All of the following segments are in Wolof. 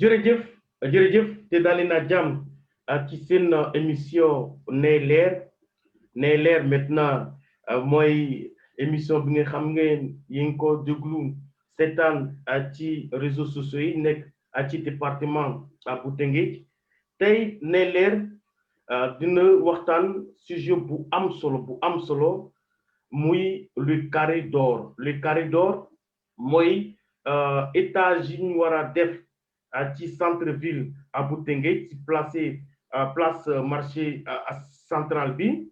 jërëjëf jërëjëf te dalee na jàmm ci seen émission nay leer maintenant mooy émission bi nga xam ngeen yi ngi ko déglu seetaan ci réseaux sociaux yi nekk ci département bu Tëngéej tey nay leer dina waxtaan sujet bu am solo muy le carré d'or mooy étage yi ñu war a def ci centre ville bu Tëngéej ci place marché central bi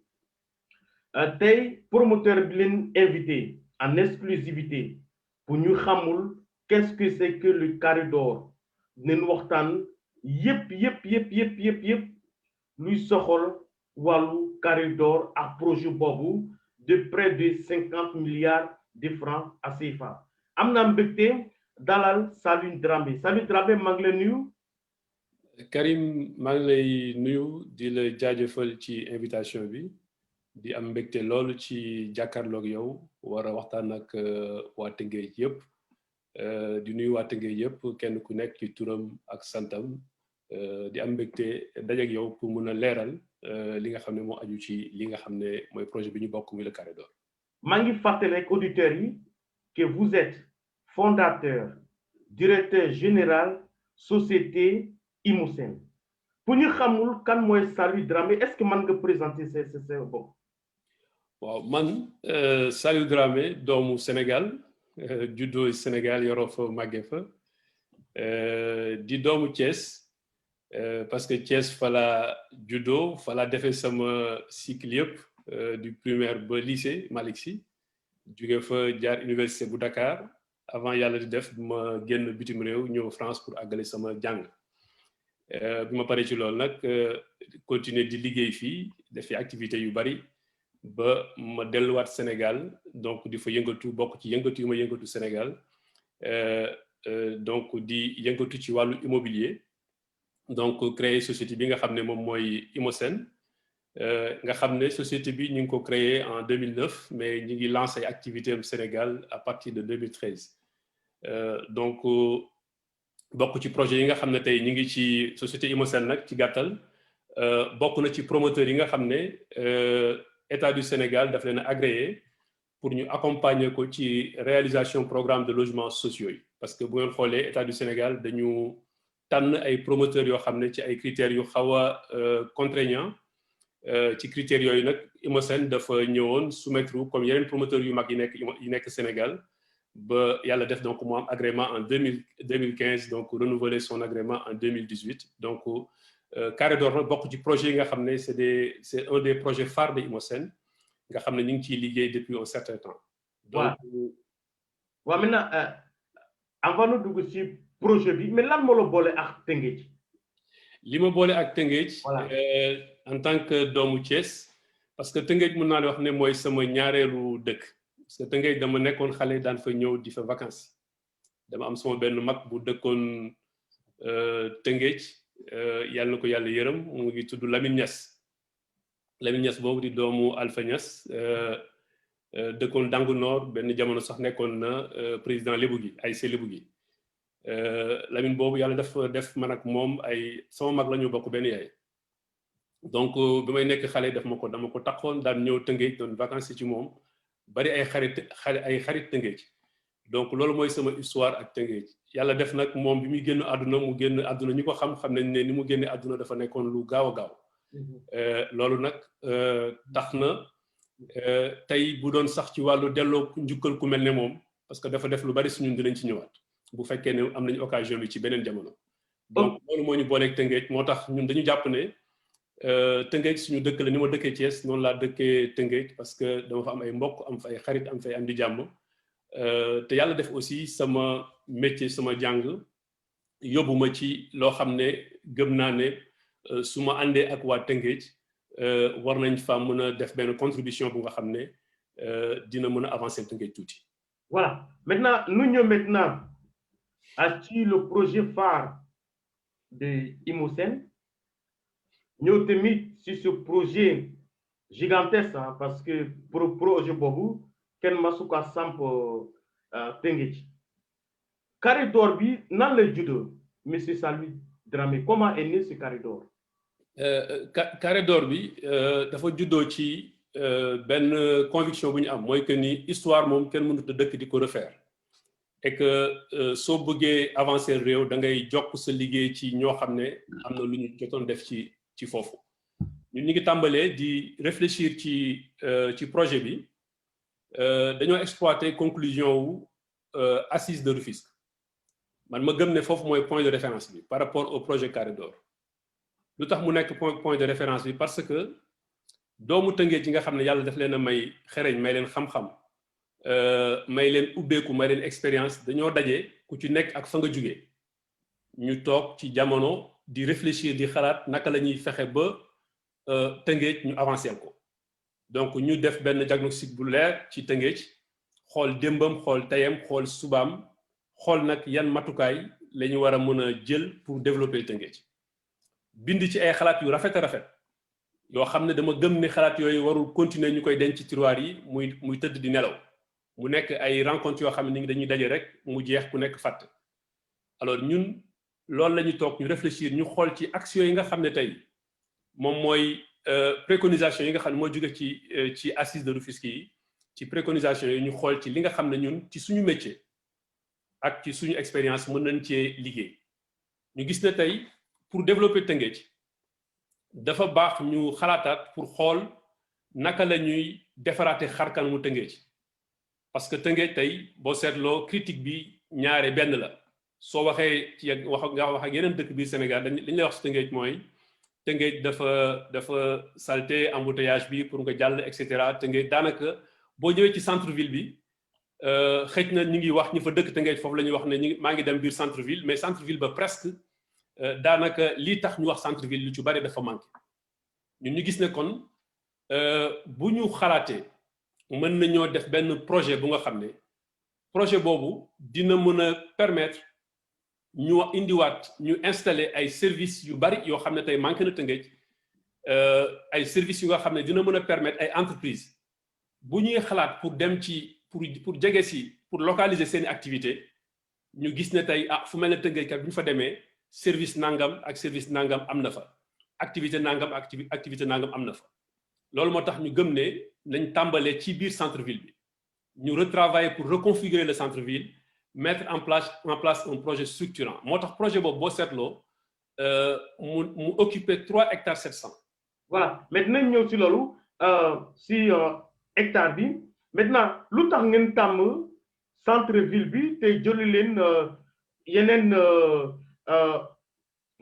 tey promoteur bi leen invité en exclusivité pour ñu xamul qu'est-ce que c'est que le carré d'or dinañ waxtaan yépp luy soxol wàllu carré d'or ak projet boobu de près de 50 milliards de francs CFA am na mbégte dalal Saliou Dramé maa ngi lay nuyu. Karim maa ngi lay nuyu di la jaajëfal ci invitation bi di am mbégte loolu ci jàkkaarloog yow war a waxtaan ak waa Tëngéej yëpp di nuyu waa Tëngéej yëpp kenn ku nekk ci turam ak santam di am mbégte dajeek yow pour mun a leeral li nga xam ne moo aju ci li nga xam ne mooy projet bi ñu bokk muy le carré d'or. maa ngi fàttali rek auditeurs yi que vous êtes fondateur directeur général société Imosen pour ñu xamul kan mooy Saliou Dramé est-ce que mën nga présenter sa bopp. waaw man Saliou Dramé doomu Sénégal juddoo Sénégal yoroo fa màggee fa di doomu Thiès parce que Thiès fa la juddoo fa la defee sama cycle yëpp du primaire ba lycée Malick Sy jóge fa jaar université bu Dakar avant yàlla di def ma génn bitim réew ñëw France pour àggale sama jàng bi ma paree ci loolu nag continuer di liggéey fii def fi activités yu bari ba ma delluwaat Sénégal donc di fa yëngatu bokk ci yëngatu yu ma yëngatu Sénégal donc di yëngatu ci wàllu immobilier donc créer société bi nga xam ne moom mooy Imosen nga xam ne société bi ñu ngi ko créé en 2009 mais ñu ngi lancé activité am Sénégal à partir de 2013 donc bokk ci projet yi nga xam ne tey ñu ngi ci société Imosen nag ci gàttal bokk na ci promoteurs yi nga xam ne État du Sénégal daf leen a agréé pour ñu accompagner ko ci réalisation programme de logements sociaux yi parce que bu ngeen xoolee État du Sénégal dañu tànn ay promoteurs yoo xam ne ci ay critères yu xaw a contraignant ci critères yooyu nag Imosen dafa ñëwoon soumettre comme yeneen promoteurs yu mag yi nekk Sénégal ba yàlla def donc mu am agrément en 2015 donc renouveler son agrément en 2018 donc carré d'or na bokk ci projet yi nga xam ne c'est un des projets phares de Imosen nga xam ne ñu ngi ciy liggéey depuis un certain temps. donc waaw maintenant avant nu dugg ci projet bi mais lan moo la boole ak Tëngéej. li ma boole ak Tëngéej. voilà en tant que doomu Thiès parce que Tëngéej mën naa wax ne mooy sama ñaareelu dëkk parce que Tëngéej dama nekkoon xale daan fa ñëw di fa vacances dama am sama benn mag bu dëkkoon Tëngéej yàlla na ko yàlla yërëm mu ngi tudd Lamine Niass boobu di doomu Alpha Niass dëkkoon Dangu Nord benn jamono sax nekkoon na président Lébu gi ASC Lébu gi Lamine boobu yàlla def man ak moom sama mag la ñu bokk benn yaay donc bi may nekk xale dama ko taxoon daan ñëw Tëngéej doon vacances ci moom bari ay xarit Tëngéej donc loolu mooy sama histoire ak Tëngéej yàlla def nag moom bi muy génn àdduna ñi ko xam nañ ne ni mu génne àdduna dafa nekkoon lu gaaw a gaaw loolu nag tax na tey bu doon sax ci wàllu delloo njukkal ku mel ne moom parce que dafa def lu bari suñu dinañ ci ñëwaat bu fekkee ne am nañu occasion bi ci beneen jamono donc loolu moo ñu booleeg Tëngéej moo tax ñun dañu jàpp ne Tëngéej suñu dëkk la ni ma dëkkee Thiès noonu laa dëkkee Tëngéej parce que dama fa am ay mbokk am fa ay xarit am fa ay am di jàmm te yàlla def aussi sama métier sama jàng yóbbu ma ci loo xam ne gëm naa ne su ma àndee ak waa Tëngéej war nañ fa mën a def benn contribution bu nga xam ne dina mën a avancer Tëngéej tuuti. voilà maintenant nous ñëw maintenant ci le projet phare de Imosen ñëw tamit ci ce projet gigantesque parce que projet boobu kenn masu ko samp Tëngéej carré d'or bi nan lay juddoo monsieur Salut Dramé, comment est né ce carré d'or? Carré d'or bi dafa juddoo ci benn conviction bu ñu am mooy que ni histoire moom kenn mënut a dëkk di ko refaire et que soo bëggee avancer réew da ngay jokk sa liggéey ci ñoo xam ne am na lu ñu jotoon def ci foofu ñun ñu ngi tàmbalee di réfléchir ci projet bi dañoo exploiter conclusion wu assise de Rufisque man ma gëm ne foofu mooy point de référence bi par rapport au projet Carré d'or lu tax mu nekk point de référence bi parce que doomu Tëngéej yi nga xam ne yàlla daf leen a may xereñ may leen xam-xam may leen ubbeeku may leen expérience dañoo daje ku ci nekk ak fa nga jugee ñu toog ci jamono di réfléchir di xalaat naka la ñuy fexe ba Tëngéej ñu avancer ko donc ñu def benn diagnostic bu leer ci Tëngéej xool démbam xool tayam xool subaam xool nag yan matukaay la ñu war a mën a jël pour développer Tëngéej bind ci ay xalaat yu rafet a rafet yoo xam ne dama gëm ne xalaat yooyu warul continuer ñu koy denc ci tiroir yi muy tëdd di nelaw mu nekk ay rencontre yoo xam ne ni dañuy daje rek mu jeex ku nekk fàtt alors ñun loolu la ñu toog ñu réfléchir ñu xool ci action yi nga xam ne tey moom mooy préconisation yi nga xam ne moo jóge ci assise de Rufisque yi ci préconisation yi ñu xool ci li nga xam ne ñun ci suñu métier ak ci suñu expérience mën nañ cee liggéey ñu gis ne tey pour développer Tëngéej dafa baax ñu xalaataat pour xool naka la ñuy defaraate xarkan mu Tëngéej parce que Tëngéej tey boo seetloo critique bi ñaare benn la soo waxee ci nga wax ak yeneen dëkk biir Sénégal li ñu lay wax si Tëngéej mooy Tëngéej dafa salté embouteillage bi pour nga jàll et cetera Tëngéej daanaka boo ñëwee ci centre ville bi xëj na ñu ngi wax ñu fa dëkk Tëngéej foofu la ñuy wax ne maa ngi dem biir centre ville mais centre ville ba presque daanaka lii tax ñu wax centre ville lu ci bari dafa manqué ñun ñu gis ne kon bu ñu xalaatee mën nañoo def benn projet bu nga xam ne projet boobu dina mën a permettre ñu indiwaat ñu installer ay services yu bari yoo xam ne tey manqué na Tëngéej ay services yu nga xam ne dina mën a permettre ay entreprises bu ñuy xalaat pour dem ci pour jege si pour localiser seeni activité ñu gis ne tey fu mel ne Tëngéej kat bu ñu fa demee service nangam ak service nangam am na fa activité nangam activité nangam am na fa loolu moo tax ñu gëm ne nañ tàmbalee ci biir centre ville bi ñu retravailler pour reconfigurer le centre ville mettre en place un projet structurant moo tax projet boobu boo seetloo mu occuper 3 hectares 700. voilà maintenant ñëw ci loolu si hectare bi maintenant lu tax ngeen tàmm centre ville bi te jëli leen yeneen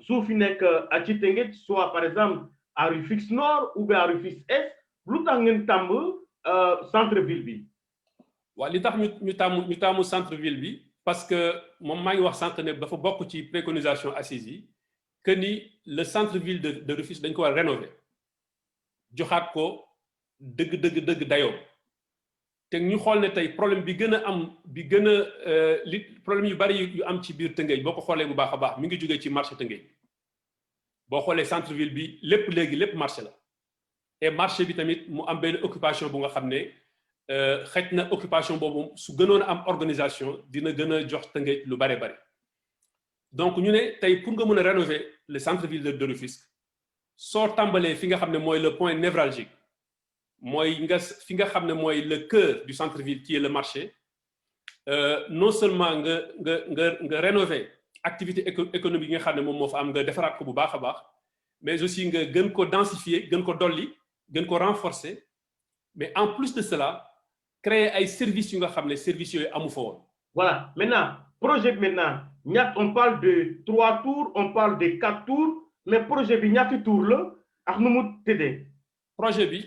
suuf yi nekk ci Tëngéej soit par exemple à Rufisque Nord ou bien à Rufisque Est lu tax ngeen tàmm centre ville bi. waaw li tax ñu tàmm centre ville bi parce que moom maa ngi wax sànq ne dafa bokk ci préconisation assises yi que ni le centre ville de Rufisque dañ ko war a rénover joxaat ko dëgg dayoo te ñu xool ne tey problème bi gën a li problème yu bari yu am ci biir Tëngéej boo ko xoolee bu baax a baax mi ngi jógee ci marché Tëngéej boo xoolee centre ville bi lépp marché la et marché bi tamit mu am benn occupation bu nga xam ne xëj na occupation boobu su gënoon a am organisation dina gën a jox Tëngéej lu bari donc ñu ne tey pour nga mën a rénover le centre ville de Rufisque soo tàmbalee fi nga xam ne mooy le point névralgique mooy fi nga xam ne mooy le cœur du centre ville qui est le marché non seulement nga rénover activité économique yi nga xam ne moom moo fa am nga defaraat ko bu baax a baax mais aussi nga gën ko densifier gën ko dolli gën ko renforcer mais en plus de cela créer ay services yu nga xam ne services yooyu amu fa woon. voilà maintenant projet bi on parle de 3 tours on parle de 4 tours mais projet bi ñaati tour la ak nu mu tëddee. projet bi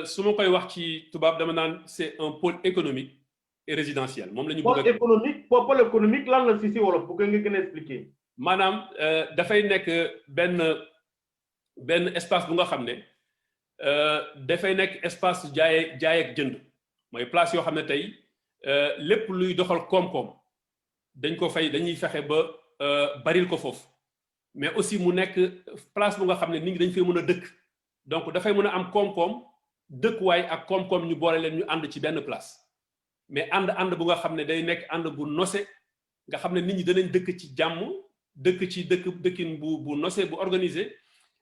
su ma koy wax ci tubaab dama naan c'est un pôle économique et résidentiel moom la ñu bëgg pôle économique lan la si wolof pour que nga gën a expliquer. maanaam dafay nekk benn espace bu nga xam ne dafay nekk espace jaay ak jënd mooy place yoo xam ne tey lépp luy doxal koom-koom dañuy fexe ba baril ko foofu mais aussi mu nekk place bu nga xam ne nit ñi dañ fay mën a dëkk donc dafay mën a am koom-koom dëkkuwaay ak koom-koom ñu boole leen ñu ànd ci benn place mais ànd bu nga xam ne day nekk ànd bu nose nga xam ne nit ñi danañ dëkk ci jàmm dëkk ci dëkkin bu nosé bu organisé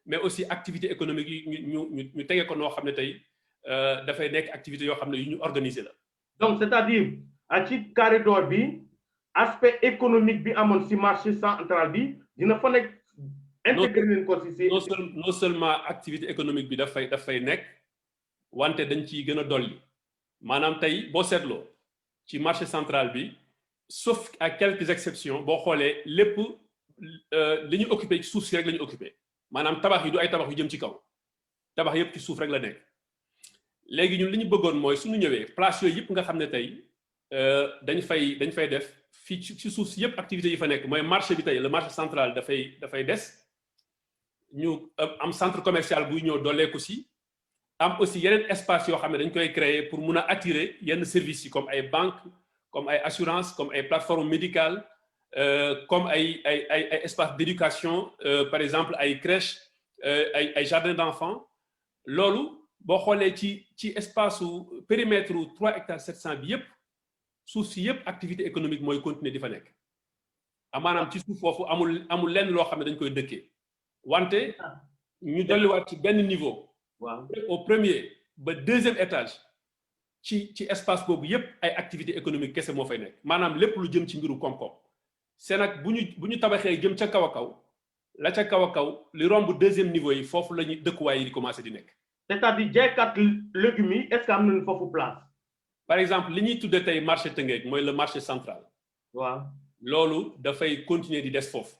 mais aussi activité économique yi ñu tege ko noo xam ne tey dafay nekk activité yoo xam ne yu ñu organisé la. donc c'est-à-dire ci corridor bi aspect économique bi amoon si marché central bi dina fa nekk intégré nañ ko si non seulement activité économique bi dafay nekk wante dañ ciy gën a dolli maanaam tey boo seetloo ci marché central bi sauf à quelques exceptions boo xoolee lépp li ñu occupé ci suuf si rek la ñu occupé maanaam tabax yi du ay tabax yu jëm ci kaw tabax yëpp ci suuf rek la nekk. léegi ñun li ñu bëggoon mooy suñu ñëwee place yooyu yëpp nga xam ne tey dañ fay def fii ci suuf si yëpp activités yi fa nekk mooy marché bi tey le marché central dafay des ñu am centre commercial buy ñëw dooleeku si am aussi yeneen espace yoo xam ne dañ koy créer pour mun a attirer yenn services yi comme ay banques comme ay assurances comme ay plateformes médicales comme ay espaces d'éducation par exemple ay crèches ay jardins d'enfants loolu boo xoolee ci espace su périmètre 3 hectares 700 bi yëpp suuf si yëpp activité économique mooy continuer di fa nekk maanaam ci suuf foofu amul lenn loo xam ne dañ koy dëkkee wante ñu dolliwaat ci benn niveau. waaw au premier ba deuxième étage ci espace boobu yëpp ay activité économique kese moo fay nekk maanaam lépp lu jëm ci mbiru koom-koom c'est nag bu ñu tabaxee jëm ca kaw a kaw la ca kaw a kaw li romb deuxième niveau yi foofu la ñuy dëkkuwaay yi di commencé di nekk. c'est-à-dire jaaykat légumes yi est-ce que am nañu foofu place. par exemple li ñuy tuddee tey marché Tëngéej mooy le marché central. waaw loolu dafay continuer di des foofu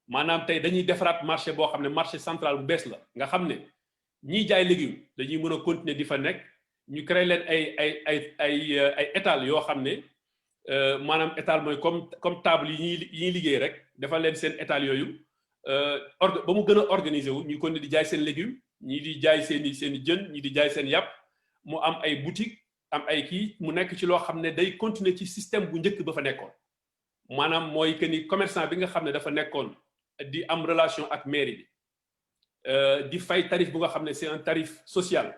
maanaam tey dañuy defaraat marché boo xam ne marché central bu bees la nga xam ne ñiy jaay légumes dañuy mën a continuer di fa nekk ñu créer leen ay étal yoo xam ne maanaam étal mooy comme table yi ñuy liggéey rek defal leen seen étal yooyu ba mu gën a organiser wu ñu continuer di jaay seen légumes ñii di jaay seen i jën ñii di jaay seen yàpp mu am ay boutique am ay kii mu nekk ci loo xam ne day continuer ci système bu njëkk ba fa nekkoon maanaam mooy que ni commerçant bi nga xam ne dafa nekkoon di am relation ak mairie bi di fay tarif bu nga xam ne c'est un tarif social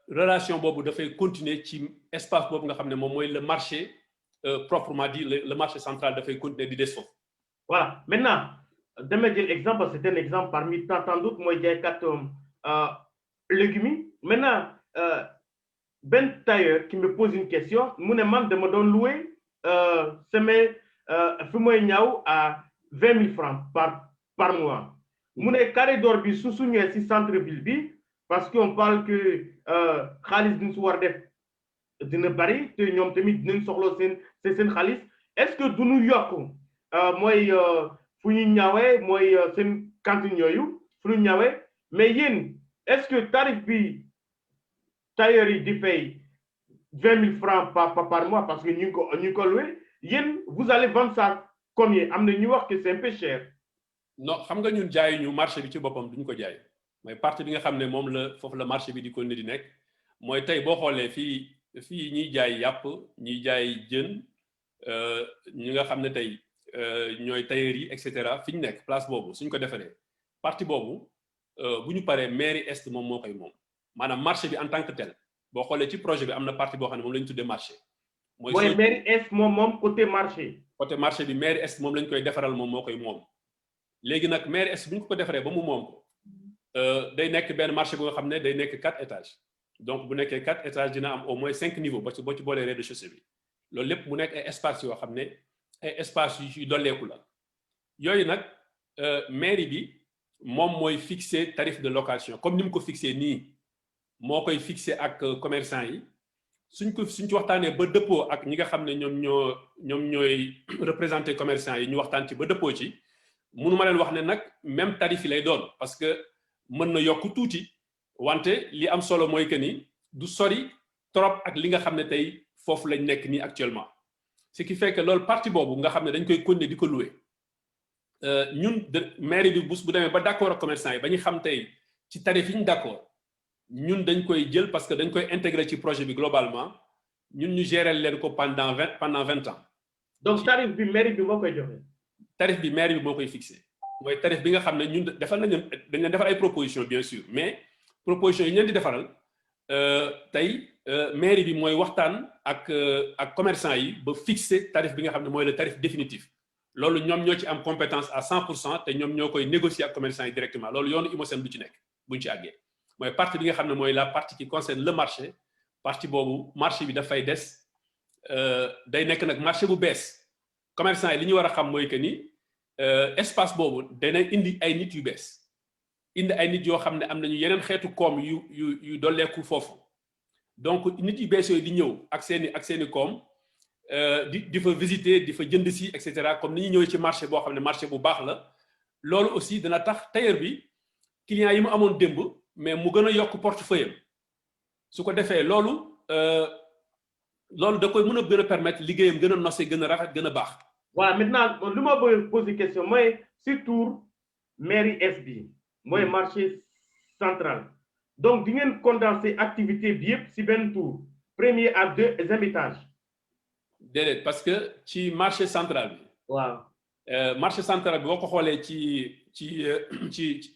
relation boobu dafay continuer ci espace boobu nga xam ne moom mooy le marché proprement dit le marché central dafay continuer di des foofu. voilà maintenant dama jël exemple c'est un exemple parmi tant d'autres mooy jaaykat légumes maintenant benn tailleur qui me pose une question mu ne man dama doon louer semaine fi mooy ñaaw à 20 000 francs par mois mu ne corridor bi su ñëwee si centre ville bi parce qu'on parle que xaalis bi ñu si war def dina bari te ñoom tamit dinañ soxla seen xaalis est-ce que du ñu yokk mooy fu ñu ñaawee mooy seen cantine yooyu fu ñu ñaawee mais yéen est-ce que tarif bi tailleur yi di fay 20 000 francs par mois parce que ñu ngi ko loué yéen vous allez vendre ça combien am na ñu wax que c'est un peu cher. non xam nga ñun jaay ñu marché bi ci boppam duñu ko jaay mooy partie bi nga xam ne moom la foofu la marché bi di continuer di nekk mooy tey boo xoolee fii ñiy jaay yàpp ñiy jaay jën ñi nga xam ne tey ñooy tailleur yi et cetera fi ñu nekk place boobu suñ ko defaree partie boobu bu ñu paree mairie est moom moo koy moom maanaam marché bi en tant que tel boo xoolee ci projet bi am na partie boo xam ne moom la ñu tuddee marché. mooy mairie est moom côté marché. côté marché bi mairie est moom la ñu koy defaral moom moo koy moom léegi nag mairie est bu ñu ko defaree ba mu moom ko day nekk benn marché bu nga xam ne day nekk 4 étages donc bu nekkee 4 étages dina am au moins 5 niveaux boo ci boolee rez-de-chaussée bi loolu lépp mu nekk ay espaces yoo xam ne ay espaces yu dolleeku la yooyu nag mairie bi moom mooy fixer tarif de location comme ni mu ko fixé nii moo koy fixé ak commerçant yi suñ ci waxtaanee ba dëppoo ak ñi nga xam ne ñoom ñooy représenter commerçant yi ñu waxtaan ci ba dëppoo ci mënu ma leen wax ne nag même tarif yi lay doon parce que mën na yokk tuuti wante li am solo mooy que ni du sori trop ak li nga xam ne tey foofu lañ nekk nii actuellement ce qui fait que loolu partie boobu nga xam ne dañ koy continuer di ko louer ñun mairie bi bu demee ba d'accord ak commerçant yi ba ñu xam tey ci tarif yi ñu d'accord ñun dañ koy jël parce que dañ koy intégrer ci projet bi globalement ñun ñu gérer leen ko pendant 20 ans. donc tarif bi mairie bi moo koy joxe. tarif bi mairie bi moo koy fixé mooy tarif bi nga xam ne ñun dañ leen defal ay propositions bien sûr mais propositions yi ñu leen di defaral tey mairie bi mooy waxtaan ak commerçant yi ba fixé tarif bi nga xam ne mooy le tarif définitif loolu ñoom ñoo ci am compétence à 100% te ñoom ñoo koy négocier ak commerçant yi directement loolu yoonu IMOSEN du ci nekk buñ ci àggee mooy partie bi nga xam ne mooy la partie qui concerne le marché partie boobu marché bi dafay des day nekk nag marché bu bees commerçant yi li ñu war a xam mooy que ni espace boobu dana indi ay nit yu bees indi ay nit yoo xam ne am nañu yeneen xeetu koom yu dolleeku foofu donc nit yu bees yooyu di ñëw ak seeni koom di fa visiter di fa jënd si et cetera comme ni ñu ñëwee ci marché boo xam ne marché bu baax la loolu aussi dana tax tailleur bi client yi mu amoon démb mais mu gën a yokk portefeuille am su ko defee loolu da koy mën a gën a permettre liggéeyam gën a nose gën a rafet gën a baax. voilà maintenant lu ma bëgg poser question mooy surtout mairie est bi mooy marché central donc di ngeen condenser activité bi yëpp si benn tour premier à deuxième étage. déedéet parce que ci marché central bi. waaw marché central bi boo ko xoolee ci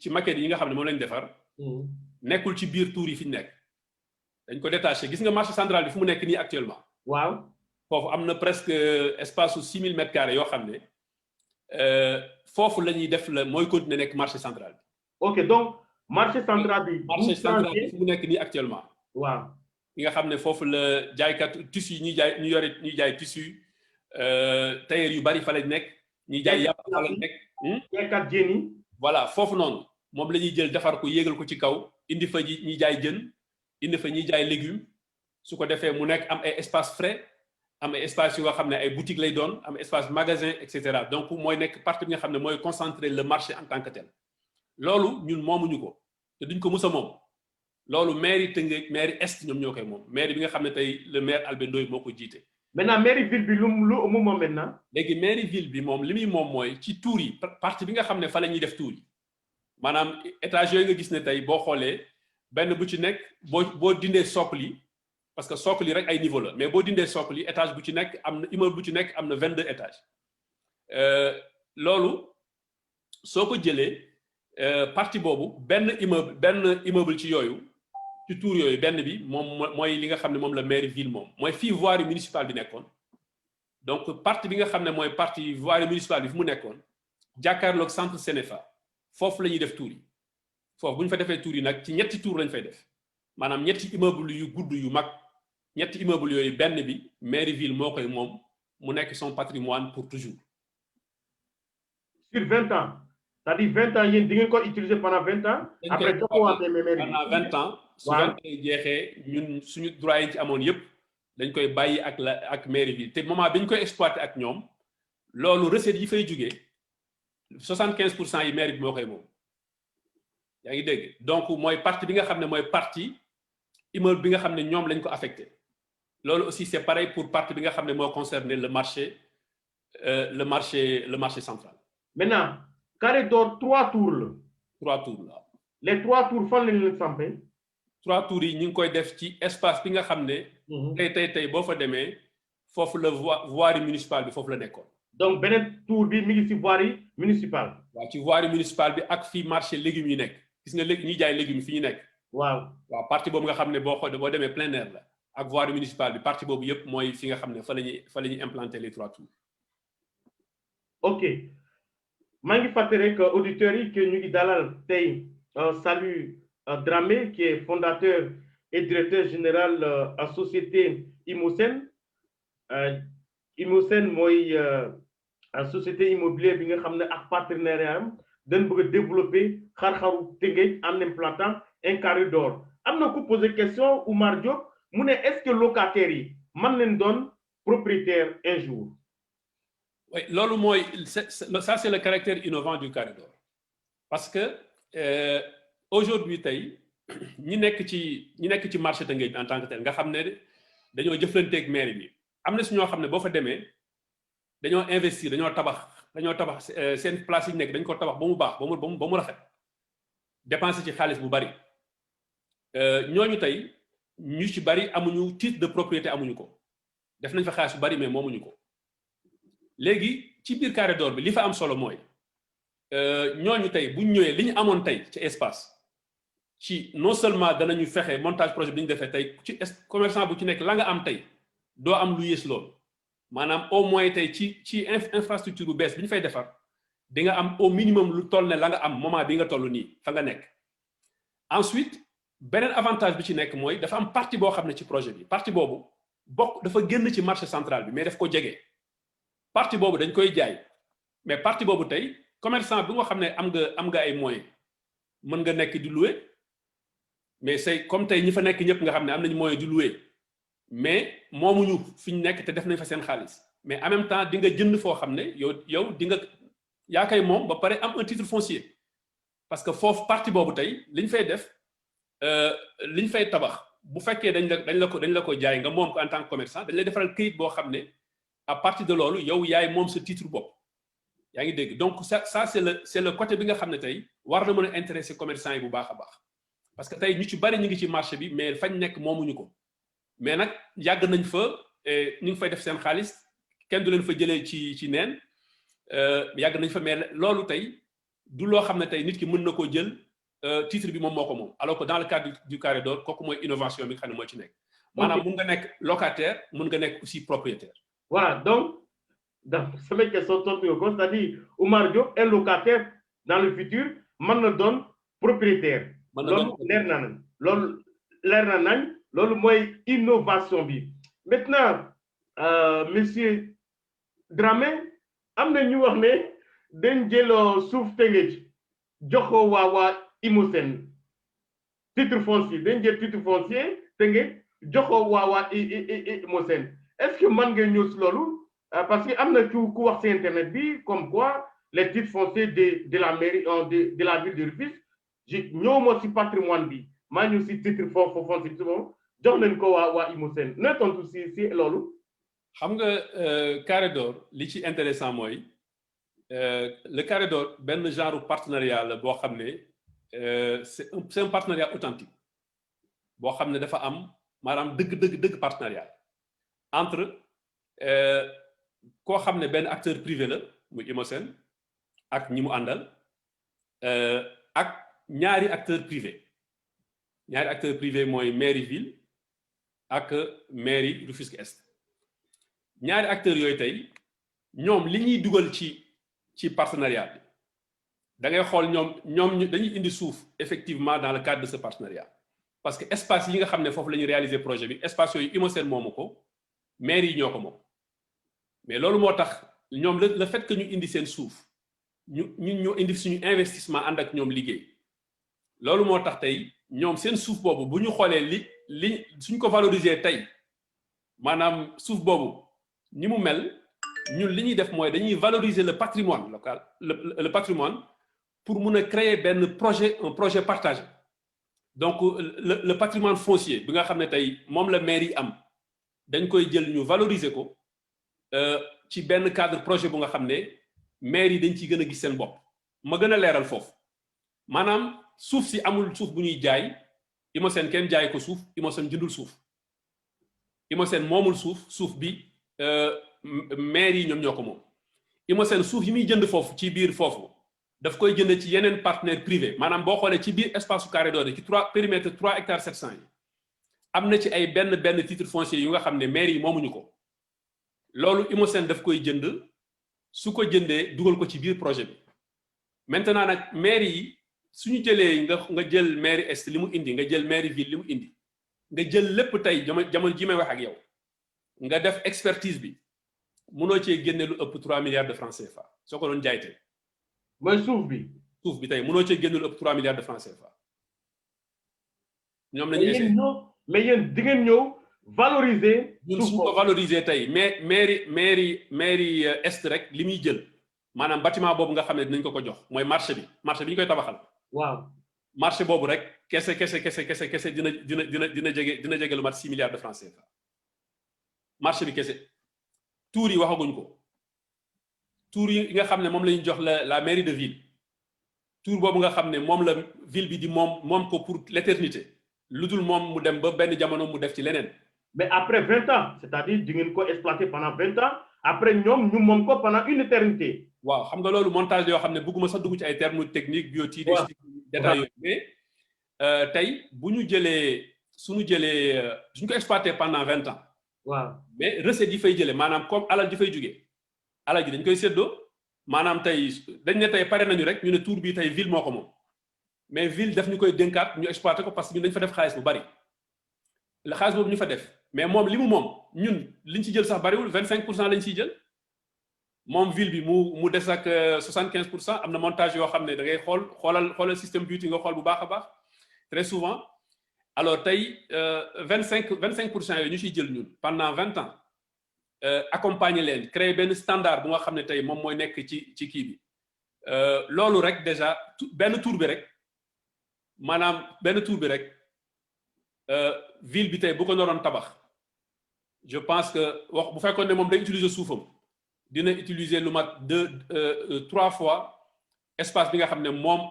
maquette yi nga xam ne moom lañ defar. nekkul ci biir tour yi fi ñu nekk. dañ ko détaché gis nga marché central bi fu mu nekk nii actuellement. waaw foofu am na presque espace su 6000 mètres carrés yoo xam ne foofu la ñuy def la mooy continuer nekk marché central bi. ok donc marché central bi. marché central bi fu mu nekk nii actuellement. waaw. yi nga xam ne foofu la jaaykat tissu yi ñuy jaay tissu tailleur yu bari fa lañ nekk. ñuy jaay yàpp fa lañ nekk. jaaykat jën yi. voilà foofu noonu moom la ñuy jël defar ko yéegal ko ci kaw indi fa ñuy jaay jën indi fa ñuy jaay légumes su ko defee mu nekk am ay espace frais am ay espace yoo xam ne ay boutique lay doon am espace magasin et cetera donc mooy nekk partie bi nga xam ne mooy concentrer le marché en tant que tel loolu ñun moomuñu ko te duñ ko mus a moom. loolu mairie Tëngéej mairie est ñoom ñoo koy moom mairie bi nga xam ne tey le maire Albert Ndoye moo ko jiite. maintenant mairie ville bi lu mu moom maintenant. léegi mairie ville bi moom li muy moom mooy ci tour yi partie bi nga xam ne fa la ñuy def tour yi maanaam étage yooyu nga gis ne tey boo xoolee benn bu ci nekk boo dindee socle yi parce que socle yi rek ay niveau la mais boo dindee socle yi étage bu ci nekk am na immeuble bu ci nekk am na 22 étages loolu soo ko jëlee partie boobu benn immeuble ci yooyu. ci tour yooyu benn bi moom mooy li nga xam ne moom la mairie ville moom mooy fii voirie municipale bi nekkoon donc partie bi nga xam ne mooy partie voirie municipale bi fi mu nekkoon jàkkaarloog centre Sénéfa foofu la ñuy def tour yi foofu bu ñu fa defee tour yi nag ci ñetti tour lañ fay def maanaam ñetti immeuble yu gudd yu mag ñetti immeuble yooyu benn bi mairie ville moo koy moom mu nekk son patrimoine pour toujours. sur 20 ans c'est-à-dire 20 ans yéen di ngeen ko utiliser pendant 20 ans. après pendant 20 ans. su 20 ans jeexee ñun suñu droit yi ci amoon yëpp dañ koy bàyyi ak mairie bi te moment bi ñu koy exploiter ak ñoom loolu recette yi fay jugee 75% yi mairie bi moo koy moom yaa ngi dégg donc mooy partie bi nga xam ne mooy partie immeuble bi nga xam ne ñoom lañ ko affecté loolu aussi c'est pareil pour partie bi nga xam ne moo concerné le marché central. maintenant carré d'or 3 tours la. 3 tours la. les 3 tours fan lañ leen sampé. 3 tours yi ñu ngi koy def ci espace bi nga xam ne. tey boo fa demee foofu la voirie municipale bi foofu la nekkoon. donc beneen tour bi mi ngi ci voirie municipale. waaw ci voirie municipale bi ak fii marché légumes yi nekk gis nga léegi ñuy jaay légumes fi ñu nekk. waaw partie boobu nga xam ne boo demee plein air la ak voirie municipale bi partie boobu yëpp mooy fi nga xam ne fa la ñuy implanter les 3 tours. ok maa ngi fàttali rek auditeurs yi que ñu ngi dalal tey Salut Dramé qui est fondateur et directeur général à société IMOSEN. IMOSEN mooy société immobilière bi nga xam ne ak partenariat am dañ bëgg a développer xar-xaru Tëngéej en implantant un carré d'or. am na ku poser question Oumar Diop mu ne est-ce que locataires yi mën nañ doon propriétaire un jour. oui loolu mooy ça c'est le caractère innovant du carré d'or parce que aujourd'hui tey ñi nekk ci marché Tëngéej en tant que tel nga xam ne dañoo jëflanteeg mairie bi am na si ñoo xam ne boo fa demee dañoo investir dañoo tabax seen place yi nekk dañ ko tabax ba mu baax ba mu rafet dépenser ci xaalis bu bari ñooñu tey ñu ci bari amuñu titre de propriété amuñu ko def nañ fa xaalis bu bari mais moomuñu ko léegi ci biir carré d'or bi li fa am solo mooy ñooñu tey buñ ñëwee li ñu amoon tey ci espace ci non seulement danañu fexe montage projet bi ñu defee tey ci commerçant bu ci nekk la nga am tey doo am lu yées loolu maanaam au moins tey ci infrastructure bu bees bi ñu fay defar di nga am au minimum lu toll ne la nga am moment bi nga toll nii fa nga nekk. Ensuite beneen avantage bi ci nekk mooy dafa am partie boo xam ne ci projet bi partie boobu dafa génn ci marché central bi mais daf ko jege partie boobu dañ koy jaay mais partie boobu tey commerçant bi nga xam ne am nga ay moyens mën nga nekk di louer mais c'est comme tey ñi fa nekk ñëpp nga xam ne am nañu moyen di louer mais moomuñu fi ñu nekk te def nañ fa seen xaalis mais en même temps di nga jënd foo xam ne yow di nga yaa koy moom ba pare am un titre foncier parce que foofu partie boobu tey liñ fay def liñ fay tabax bu fekkee dañ la ko jaay nga moom ko en tant que commerçant dañ lay defaral këyit boo xam ne à partir de loolu yow yaay moom sa titre bopp yaa ngi dégg donc ça c'est le côté bi nga xam ne tey war na mën a intéresser commerçant yi bu baax a baax parce que tey ñu ci bari ñu ngi ci marché bi mais fañ nekk moomuñu ko mais nag yàgg nañ fa ñu ngi fay def seen xaalis kenn du leen fa jëlee ci neen yàgg nañ fa mais loolu tey du loo xam ne tey nit ki mën na koo jël titre bi moom moo ko moom alors que dans le cadre du carré d'or kooku mooy innovation bi nga xam ne moo ci nekk maanaam mun nga nekk locataire mun nga nekk aussi propriétaire. Voilà, donc dans sama question tontu ko c'est-à-dire Oumar Diop est locataire dans le futur mën na doon propriétaire. loolu leer na nañ loolu mooy innovation bi maintenant monsieur Dramé am na ñu wax ne dañ jël suuf Tëngéej jox ko waa Imosen titre foncier dañ jël titre foncier Tëngéej jox ko waa Imosen est-ce que mën nga ñëw si loolu parce que am na ku wax ci internet bi comme quoi les titres fonciers de la mairie de la ville de Rufisque ñëw moo si patrimoine bi maa ñëw si titre foncier bi moom jox nañ ko waa Imosen na tontu si loolu. xam nga carré d'or li ci intéressant mooy le carré d'or benn genre partenariat la boo xam ne c'est un partenariat authentique boo xam ne dafa am maanaam dëgg partenariat entre koo xam ne benn acteur privé la muy Imosen ak ñi mu àndal ak ñaari acteur privé mooy mairie ville ak mairie Rufisque Est ñaari acteurs yooyu tey ñoom li ñuy dugal ci partenariat bi da ngay xool ñoom dañuy indi suuf effectivement dans le cadre de ce partenariat parce que espace yi nga xam ne foofu la ñuy réaliser projet bi espace yooyu Imosen moomu ko mairie yi ñoo ko moom mais loolu moo tax ñoom le fait que ñu indi seen suuf ñu indi suñu investissement ànd ak ñoom liggéey loolu moo tax tey ñoom seen suuf boobu bu ñu xoolee li suñ ko valoriser tey maanaam suuf boobu ni mu mel ñun li ñuy def mooy dañuy valoriser le patrimoine local le patrimoine pour mun a créer un projet partagé donc le patrimoine foncier bi nga xam ne tey moom la mairie am dañ koy jël ñu valoriser ko ci benn cadre projet bu nga xam ne mairie dañ ciy gën a gis seen bopp ma gën a leeral foofu maanaam suuf si amul suuf bu ñuy jaay Imosen kenn jaay ko suuf Imosen jëndul suuf Imosen moomul suuf bi maire yi ñoom ñoo ko moom Imosen suuf yi muy jënd foofu ci biir foofu daf koy jënd ci yeneen partenaire privé maanaam boo xoolee ci biir espace su carré d'or ci périmètre 3 hectares 700 yi am na ci ay benn titre foncier yu nga xam ne maire yi moomuñu ko loolu Imosen daf koy jënd su ko jëndee dugal ko ci biir projet bi maintenant nag maire yi suñu jëlee nga jël mairie est li mu indi nga jël mairie ville li mu indi nga jël lépp tey jamono ji may wax ak yow nga def expertise bi mënoo cee génne lu ëpp 3 milliards de francs CFA soo ko doon jaay tey. mooy suuf bi tey mënoo cee génne lu ëpp 3 milliards de francs CFA. ñoom lañu essayé mais yéen di ngeen ñëw valoriser. ñun su ko valoriser tey mais mairie est rek li muy jël maanaam bâtiment boobu nga xam ne dinañ ko jox mooy marché bi ñu koy tabaxal. waaw marché boobu rek kese dina jege lu mat 6 milliards de francs CFA. marché bi kese tour yi waxaguñ ko tour yi nga xam ne moom la ñu jox la mairie de ville tour boobu nga xam ne moom la ville bi di moom ko pour l'éternité lu dul moom mu dem ba benn jamono mu def ci leneen. mais après 20 ans c'est-à-dire di ngeen ko exploiter pendant 20 ans après ñoom ñu moom ko pendant une éternité. waaw xam nga loolu montage yoo xam ne bëgguma sax dugg ci ay termes techniques biotique détails yooyu mais tey bu ñu suñu ko exploiter pendant 20 ans waaw mais recette yi fay jëlee maanaam comme alal ji fay jugee alal ji dañ koy séddoo maanaam tey dañ ne tey pare nañu rek ñu ne tour bi tey ville moo ko moom mais ville daf ñu koy dénkaat ñu exploité ko parce que ñun dañ fa def xaalis bu bari la xaalis boobu ñu fa def mais moom li mu moom ñun liñ ci jël sax bariwul 25% lañ ciy jël moom ville bi mu des ak 75% am na montage yoo xam ne da ngay xoolal système beauty nga xool bu baax a baax très souvent alors tey 25% yooyu ñu ciy jël ñun pendant 20 ans accompagner leen créer benn standard bu nga xam ne tey moom mooy nekk ci kii bi loolu rek déjà benn tour bi rek maanaam benn tour bi rek ville bi tey bu ko naroon tabax je pense que wax bu fekkoon ne moom day utiliser suufam dina utiliser lu mat 3 fois espace bi nga xam ne moom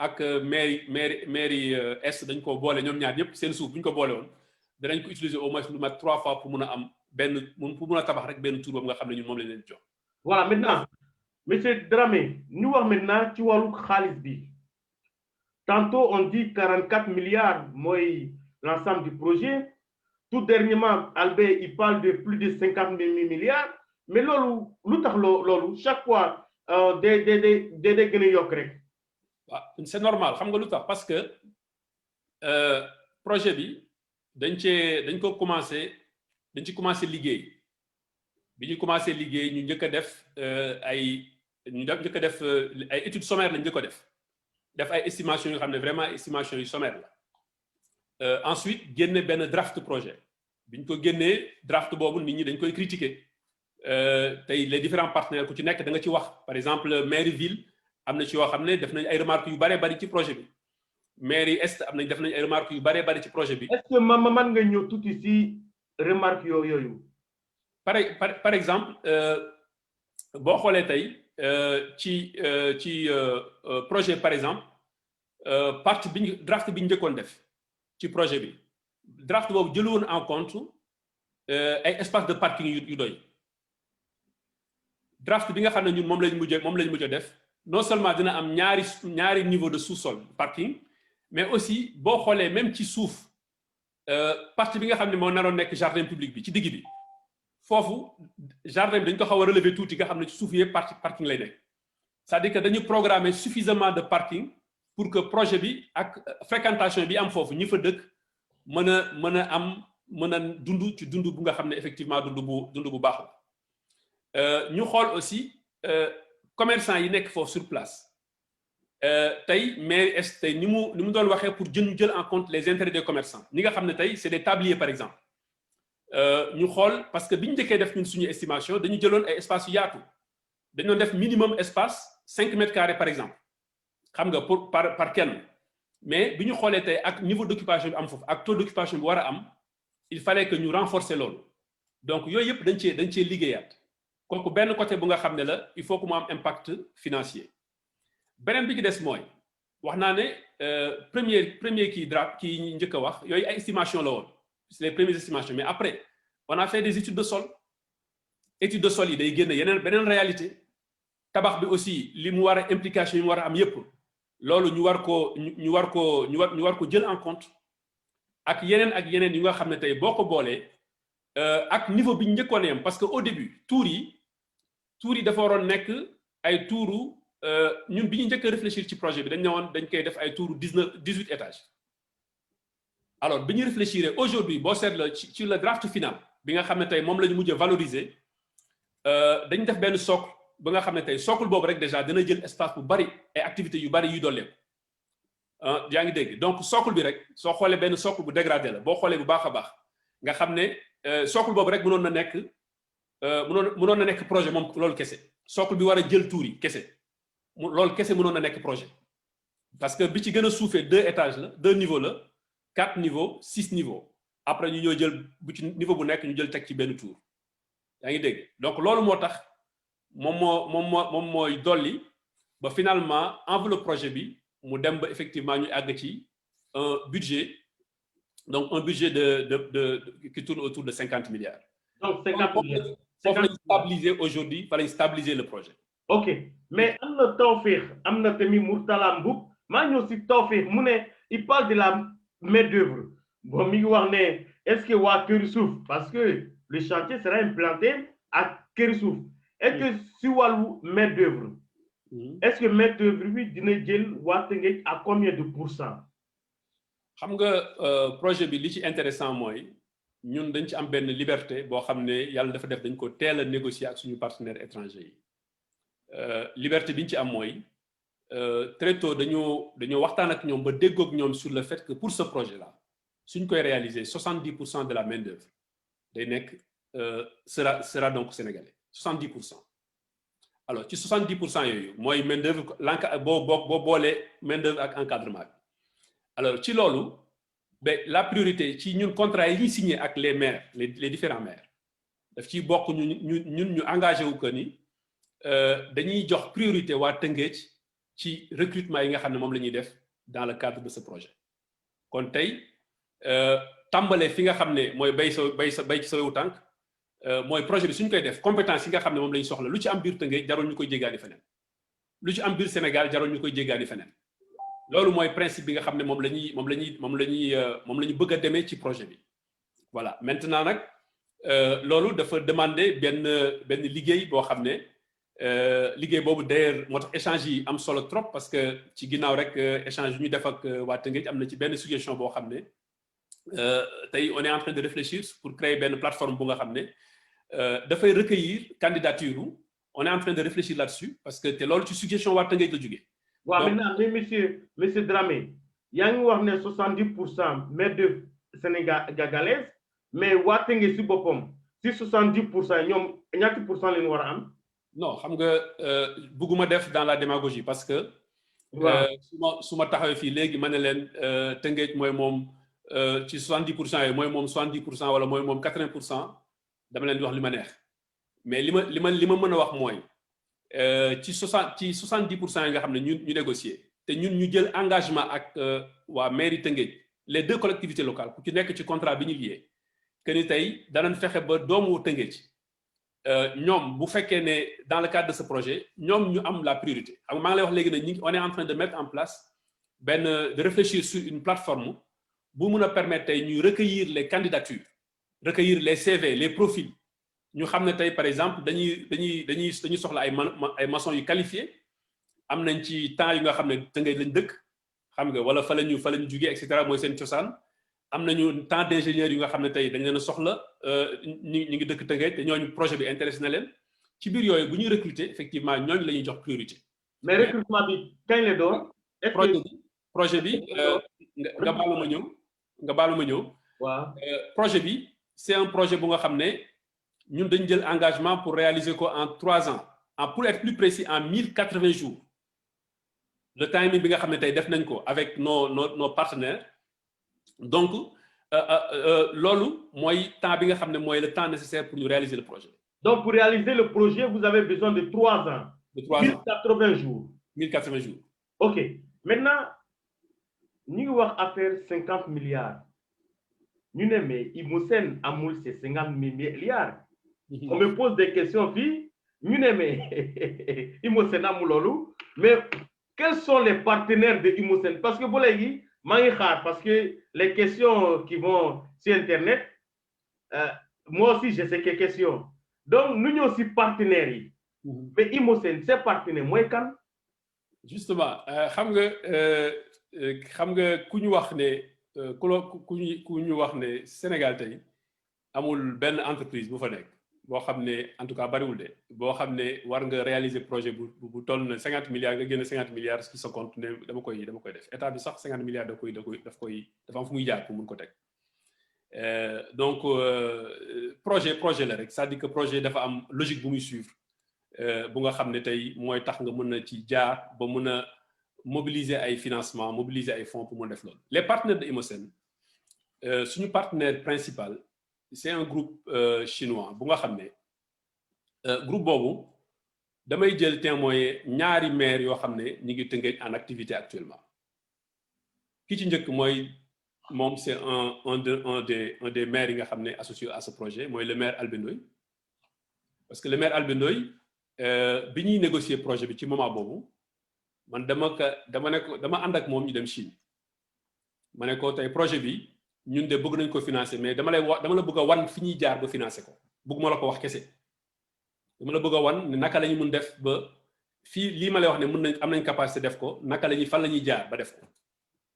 ak mairie est dañ ko boole ñoom ñaar ñëpp seen suuf bu ñu ko boole woon danañ ko utiliser au moins lu mat 3 fois pour mun a am pour mun a tabax rek benn tour boobu nga xam ne ñun moom lañ leen jox. voilà maintenant monsieur Dramé ñu wax maintenant ci wàllu xaalis bi tantôt on dit 44 milliards mooy l'ensemble du projet tout dernièrement Albert il parle de plus de 50 milliards mais loolu lu tax loolu chaque fois day gën a yokk rek. waaw c'est normal xam nga lu tax parce que projet bi dañ ci commencé liggéey bi ñu commencé liggéey ñu njëkk a def ay études sommaires lañ njëkk a def ay estimations yoo xam ne vraiment estimation yu sommaire la ensuite génne benn draft projet bi ñu ko génnee draft boobu nit ñi dañ koy critiquer tey les différents partenaires ku ci nekk da nga ci wax par exemple mairie ville am na ci yoo xam ne def nañ ay remarques yu bare bari ci projet bi mairie est def nañ ay remarques yu bare bari ci projet bi. est-ce que man nga ñëw tuuti ci remarques yooyu. par exemple boo xoolee tey ci projet par exemple draft bi ñu njëkkoon def ci projet bi draft boobu jëloon en compte ay espace de parking yu doy draft bi nga xam ne ñun moom lañ mujj def non seulement dina am ñaari niveau de sous-sol parking mais aussi boo xoolee même ci suuf partie bi nga xam ne moo naroon nekk jardin public bi ci digg bi foofu jardin bi dañ ko xaw a relever tuuti nga xam ne ci suuf yëpp parking lay nekk c'est-à-dire que dañu programmer suffisamment de parking pour que projet bi ak fréquentation bi am foofu ñi fa dëkk mën a dund ci dund bu nga xam ne effectivement dund bu baax la ñu xool aussi commerçant yi nekk foofu sur place tey mairie est tey ni mu doon waxee pour jël en compte les intérêts des commerçants ñi nga xam ne tey c'est des tabliers par exemple ñu xool parce que bi ñu njëkkee def ñun suñu estimation dañu jëloon ay espace yu yaatu dañu doon def minimum espace 5 mètres carrés par exemple xam nga par kenn mais bi ñu xoolee tey ak niveau d'occupation bi am foofu ak taux d'occupation bi war a am il fallait que ñu renforcer loolu donc yooyu yëpp dañ cee liggéeyaat kooku benn côté bu nga xam ne la il faut que mu am impact financier beneen bi ci des mooy wax naa ne premier kii njëkk a wax yooyu ay estimation la woon c'est les premières estimations mais après on a fait des études de sol yi day génne beneen réalité tabax bi aussi li mu war a implication yi mu war a am yépp loolu ñu war ko jël en compte ak yeneen yu nga xam ne tey boo ko boolee ak niveau bi njëkkoon yam parce que au début tour yi dafa waroon nekk ay tuuru ñun bi ñu njëkk a réfléchir ci projet bi dañ ne woon dañ koy def ay tuuru 18 étages alors bi ñu réfléchir aujourd'hui boo seetloo ci le draft final bi nga xam ne tey moom la ñu mujj a valoriser dañu def benn socle ba nga xam ne tey socle boobu rek déjà dina jël espace bu bari ay activités yu bari yuy dolleeku yaa ngi dégg donc socle bi rek soo xoolee benn socle bu dégradé la boo xoolee bu baax a baax nga xam ne socle boobu rek mënoon na nekk projet moom loolu kese socle bi war a jël tuur yi kese loolu kese mënoon na nekk projet parce que bi ci gën a suufee 2 étages la 2 niveaux la 4 niveaux 6 niveaux après ñu ñoo jël bu ci niveau bu nekk ñu jël teg ci benn tour yaa ngi dégg donc loolu moo tax moom mooy dolli ba finalement enveloppe projet bi mu dem ba effectivement ñu àgg ci un budget donc un budget qui tourne autour de 50 milliards. donc 50 milliards foofu lañu stabiliser aujourd'hui fa lañu stabiliser le projet. ok mais am na Tawfekh am na tamit Mourtala Mboup maa ñëw si Tawfekh mu ne il parle de la main d'œuvre bon mi ngi wax ne est-ce que waa Kër Suuf parce que le chantier sera implanté à Kër Suuf est-ce que si wàllu main d'œuvre est-ce que main d'œuvre bi dina jël waa Tëngéej à combien de pourcent xam nga projet bi li ci intéressant mooy ñun dañ ci am benn liberté boo xam ne yàlla dafa def dañ ko teel a négocier ak suñu partenaires étrangers yi liberté bi ñu ci am mooy très tôt dañoo waxtaan ak ñoom ba déggoog ñoom sur le fait que pour ce projet là suñ koy réaliser 70% de la main d'œuvre day nekk sera donc sénégalais 70%. alors ci 70% yooyu mooy main d'œuvre boo boolee main d'œuvre ak encadrement bi alors ci loolu ba la priorité ci ñun contrat yi ñuy signé ak les maires les différents maires daf ciy bokk ñu engagé wu que ni dañuy jox priorité waa Tëngéej ci recrutement yi nga xam ne moom la ñuy def dans le cadre de ce projet kon tey tàmbale fi nga xam ne mooy bay ci sa wewu tànk mooy projet bi suñ koy def compétence yi nga xam ne moom la ñu soxla lu ci am biir Tëngéej jarul ñu koy jéggaani feneen lu ci am biir Sénégal jarul ñu koy jéggaani feneen loolu mooy principe bi nga xam ne moom la ñu bëgg a demee ci projet bi voilà maintenant nag loolu dafa demander benn liggéey boo xam ne liggéey boobu d'ailleurs moo tax échange yi am solo trop parce que ci ginnaaw rek échange yu ñu def ak waa Tëngéej am na ci benn suggestion boo xam ne tey on est en train de réfléchir pour créer benn plateforme bu nga xam ne dafay recueillir candidature on est en train de réfléchir là-dessus parce que te loolu ci suggestion waa Tëngéej la jógee. waaw maintenant mais monsieur Dramé yaa ngi wax ne 70% main-d'œuvre sénégalaise mais waa Tëngéej si boppam si 70% ñoom ñaati pour cent leen war a am. non xam nga bëgguma def dans la démagogie parce que. su ma taxawee fii léegi ma ne leen Tëngéej mooy moom ci 70% yooyu mooy moom 70% wala mooy moom 80% dama leen di wax li ma neex mais li ma mën a wax mooy ci 70% yi nga xam ne ñu négocier te ñun ñu jël engagement ak waa mairie Tëngéej les deux collectivités locales ku ci nekk ci contrat bi ñu lié que ni tey danañ fexe ba doomu Tëngéej ñoom bu fekkee ne dans le cadre de ce projet ñoom ñu am la priorité xam nga maa ngi lay wax léegi ne on est en train de mettre en place de réfléchir sur une plateforme bu mun a permettre tey ñuy recueillir les candidatures recueillir les CV les profils ñu xam ne tey par exemple dañuy soxla ay maçons yu qualifiés am nañ ci temps yu nga xam ne Tëngéej lañ dëkk xam nga wala fa la ñu jugee et cetera mooy seen cosaan am nañu temps d'ingénieurs yu nga xam ne tey dañ leen a soxla ñu ngi dëkk Tëngéej te ñooñu projet bi intéressé na leen ci biir yooyu bu ñuy recruter effectivement ñooñu la ñuy jox priorité. mais recrutement bi kañ la doon. projet bi nga baalu ma ñëw. waaw projet bi c'est un projet bu nga xam ne ñun dañu jël engagement pour réaliser ko en 3 ans pour être plus précis en 1080 jours le timing bi nga xam ne tey def nañ ko avec nos partenaires. donc loolu mooy temps bi nga xam ne mooy le temps nécessaire pour ñu réaliser le projet. donc pour réaliser le projet vous avez besoin de 3 ans. de 3 ans 1080 jours. 1080 jours. ok maintenant ñu ngi wax affaire 50 milliards ñu ne mais Imosène amul ces 50 milliards. on me pose des questions fii ñu ne mais Imosène amul loolu mais quels sont les partenaires de Imosène parce que ba léegi maa ngi xaar parce que les questions qui vont sur internet moi aussi j'ai ces questions donc nu ñëw si partenaires yi. mais Imosène ses partenaires mooy kan. justement xam nga ku ñu wax ne ku ñu wax ne Sénégal tey amul benn entreprise bu fa nekk boo xam ne en tout cas bariwul de boo xam ne war nga réaliser projet bu toll na 50 milliards nga génne 50 milliards ci sa compte ne dama koy def état bi sax 50 milliards dafa am fu muy jaar pour mun ko teg donc projet la rek c'est-à-dire que projet dafa am logique bu muy suivre bu nga xam ne tey mooy tax nga mën a ci jaar ba mën a mobiliser ay financement mobiliser ay fonds pour mën def loolu. Les partenaires de Imosène suñu partenaire principal c'est un groupe chinois bu nga xam ne groupe boobu damay jël témoin ñaari maires yoo xam ne ñu ngi Tëngéej en activité actuellement ki ci njëkk mooy moom c'est un des maires yi nga xam ne associé à ce projet mooy le maire Albé Ndoye parce que le maire Albé Ndoye bi ñuy négocier projet bi ci moment boobu man dama ànd ak moom ñu dem Chine ma ne ko tey projet bi ñun de bëgg nañ ko financer mais dama la bëgg a wan fi ñuy jaar ba financer ko bëgguma la ko wax kese dama la bëgg a wan ne naka la ñu mun def ba fii lii ma lay wax ne mën nañ am nañ capacité def ko naka la ñuy fan la ñuy jaar ba def ko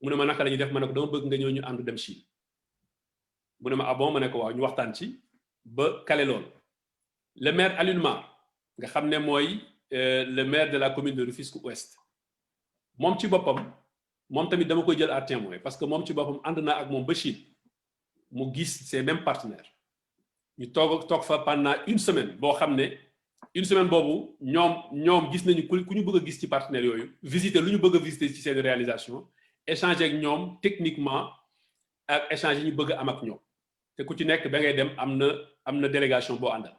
mu ne ma naka la ñuy def ma ne ko dama bëgg nga ñëw ñu ànd dem Chine mu ne ma ah bon ma ne ko waaw ñu waxtaan ci ba kale lool le maire Alioune Mar nga xam ne mooy le maire de la commune de Rufisque Ouest moom ci boppam moom tamit dama koy jël à témoin parce que moom ci boppam ànd naa ak moom ba Chine mu gis ces mêmes partenaires ñu toog fa pendant une semaine boo xam ne une semaine boobu ñoom gis nañu ku ñu bëgg a gis ci partenaires yooyu visiter lu ñu bëgg a visiter ci seen réalisation échanger ak ñoom techniquement ak échanger yi ñu bëgg a am ak ñoom te ku ci nekk ba ngay dem am na délégation boo àndal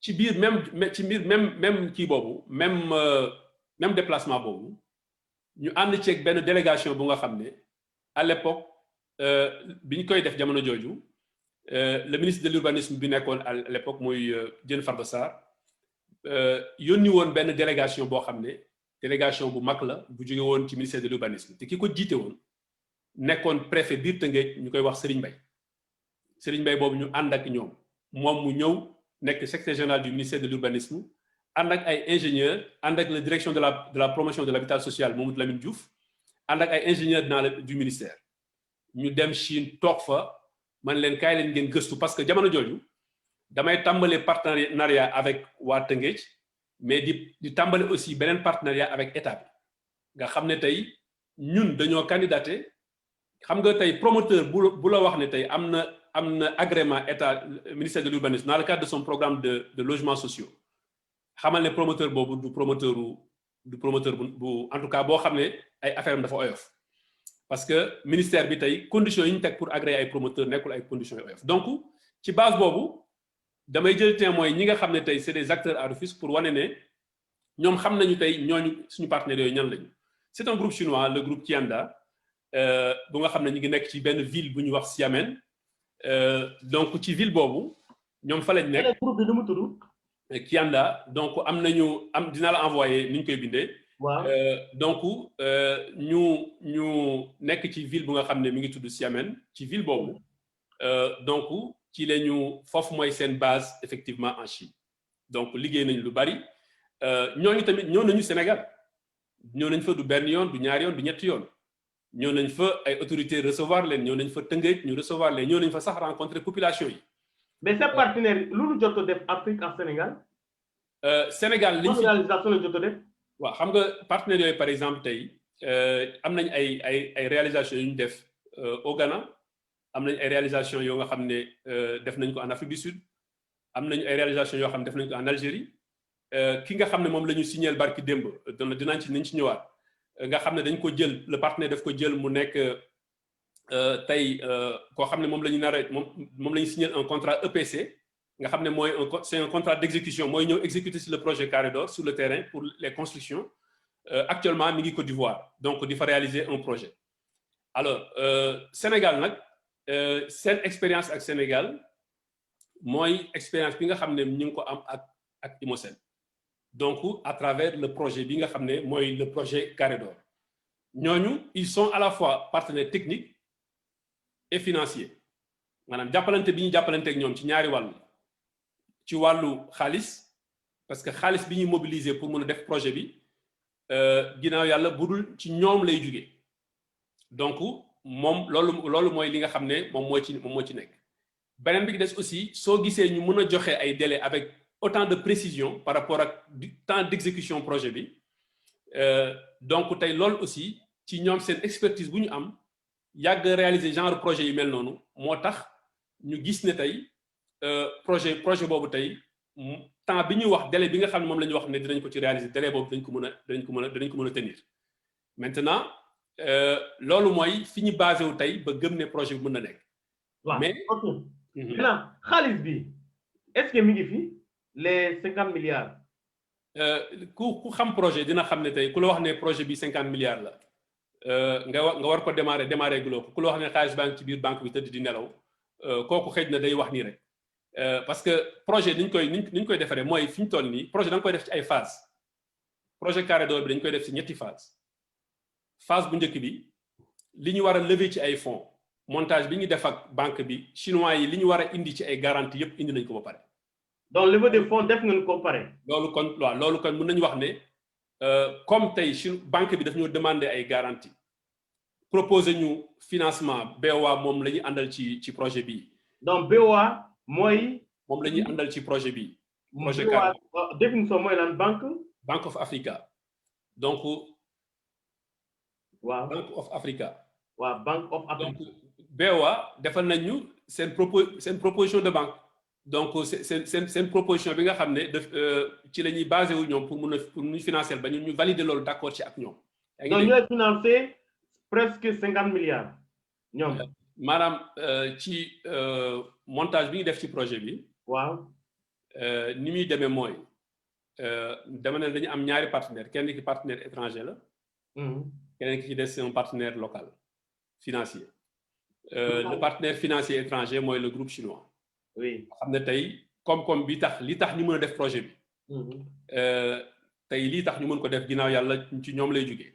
ci biir même kii boobu même déplacement boobu ñu ànd ceeg benn délégation bu nga xam ne à l'époque bi ñu koy def jamono jooju le ministre de l'urbanisme bi nekkoon à l'époque mooy Diène Farba Sarr yónni woon benn délégation boo xam ne délégation bu mag la bu jóge woon ci ministère de l'urbanisme te ki ko jiite woon nekkoon préfet biir Tëngéej ñu koy wax Serigne Mbaye boobu ñu ànd ak ñoom moom mu ñëw nekk secrétaire général du ministère de l'urbanisme ànd ak ay ingénieurs ànd ak la direction de la promotion de l'habitat social Mamadou Lamine Diouf ànd ak ay ingénieurs du ministère ñu dem Chine toog fa man leen kaay leen ngeen gëstu parce que jamono jooju damay tàmbale partenariat avec waa Tëngéej mais di tàmbale aussi beneen partenariat avec état bi nga xam ne tey ñun dañoo candidaté xam nga tey promoteur bu la wax ne tey am na agrément état ministère de l'urbanisme dans le cadre de son programme de logements sociaux xamal ne promoteur boobu du promoteur bu en tout cas boo xam ne ay affaire am dafa oyof parce que ministère bi tey conditions yi ñu teg pour agréer ay promoteurs nekkul ay conditions yu oyof donc ci base boobu damay jël témoin ñi nga xam ne tey c'est des acteurs à Rufisque pour wane ne ñoom xam nañu tey ñooñu suñu partenaires yooyu ñan lañu c'est un groupe chinois le groupe Tianda bu nga xam ne ñu ngi nekk ci benn ville bu ñuy wax Xiamen donc ci ville boobu ñoom fa lañ nekk. groupe bi nu mu tudd. Kianda donc dina la envoyer ni ñu koy bindee. waaw donc ñu nekk ci ville bu nga xam ne mi ngi tudd Xiamen ci ville boobu donc ci la ñu foofu mooy seen base effectivement en Chine donc liggéey nañu lu bari ñooñu tamit ñëw nañu Sénégal ñëw nañ fa du benn yoon du ñaari yoon du ñetti yoon ñëw nañ fa ay autorités recevoir leen ñëw nañ fa Tëngéej ñu recevoir leen ñëw nañ fa sax rencontrer population yi. mais ces partenaires lu ñu jot a def Afrique ak Sénégal. Sénégal liñ fi réalisation la jot a def. waaw xam nga partenaires yooyu par exemple tey am nañ ay réalisations yu ñu def au Ghana am nañ ay réalisations yoo nga xam ne def nañ ko en Afrique du Sud am nañ ay réalisations yoo xam ne def nañ ko en Algérie ki nga xam ne moom la ñu signé barki démb nañ ci ñëwaat nga xam ne dañ ko jël le partenaire daf ko jël mu nekk tey koo xam ne moom la ñu nar a moom la ñu signé un contrat EPC nga xam ne mooy c'est un contrat d'exécution mooy ñëw exécuter sur le projet Carré d'Or sur le terrain pour les constructions actuellement mi ngi Côte d'Ivoire donc di fa réaliser un projet alors Sénégal nag seen expérience ak Sénégal mooy expérience bi nga xam ne ñu ngi ko am ak Imosen donc à travers le projet bi nga xam ne mooy le projet Carré d'Or ñooñu ils sont à la fois partenaires techniques et financiers maanaam jàppalante bi ñu jàppalante ak ñoom ci ñaari wàll ci wàllu xaalis parce que xaalis bi ñuy mobiliser pour mën a def projet bi ginnaaw yàlla budul ci ñoom lay jóge donc moom loolu mooy li nga xam ne moom moo ci nekk beneen bi ki des aussi soo gisee ñu mën a joxe ay délais avec autant de précision par rapport ak du temps d'exécution projet bi donc tey loolu aussi ci ñoom seen expertise bu ñu am yàgg réaliser genre projet yu mel noonu moo tax ñu gis ne tey projet boobu tey temps bi ñuy wax délai bi nga xam ne moom la ñu wax ne dinañ ko ci réaliser délai boobu dinañ ko mën a tenir maintenant loolu mooy fi ñu basé wu tey ba gëm ne projet bi mën na nekk. waaw mais ok. maintenant xaalis bi est-ce que mi ngi fi les 50 milliards. ku xam projet dina xam ne tey ku la wax ne projet bi 50 milliards la nga war ko démarrer guloo ko ku la wax ne xaalis baa ngi ci biir banque bi tëdd di nelaw kooku xëj na day wax nii rek. parce que projet ni ñu koy defaree mooy fi ñu toll nii projet da nga koy def ci ay phases projet Carré d'Or bi dañ koy def ci ñetti phase bu njëkk bi li ñu war a lever ci ay fonds montage bi ñu def ak banque bi chinois yi li ñu war a indi ci ay garantie yëpp indi nañ ko ba pare. donc levée de fonds def ngeen ko pare. loolu kon waaw loolu kon mën nañu wax ne comme tey banque bi daf ñoo demander ay garantie proposer ñu financement BOA moom la ñuy àndal ci projet bi. donc BOA mooy. moom la ñuy àndal ci projet bi. projet BOA définition mooy lan banque. Bank of Africa donc. waaw Bank of Africa. waaw Bank of Africa. donc BOA defal nañ ñu seen proposition de banque. donc seen proposition bi nga xam ne ci la ñuy basé wu ñoom pour ñu financer ba ñu valider loolu d'accord ci ak ñoom. donc ñooy financer presque 50 milliards ñoom. maanaam ci montage bi ñu def ci projet bi. waaw. ni muy demee mooy dama ne dañu am ñaari partenaire kenn ki partenaire étranger la. keneen ki ci des c'est un partenaire local financier. Le partenaire financier étranger mooy le groupe chinois. oui xam ne tey koom-koom bi li tax ñu mën a def projet bi. tey lii tax ñu mën ko def ginnaaw yàlla ci ñoom lay jugee.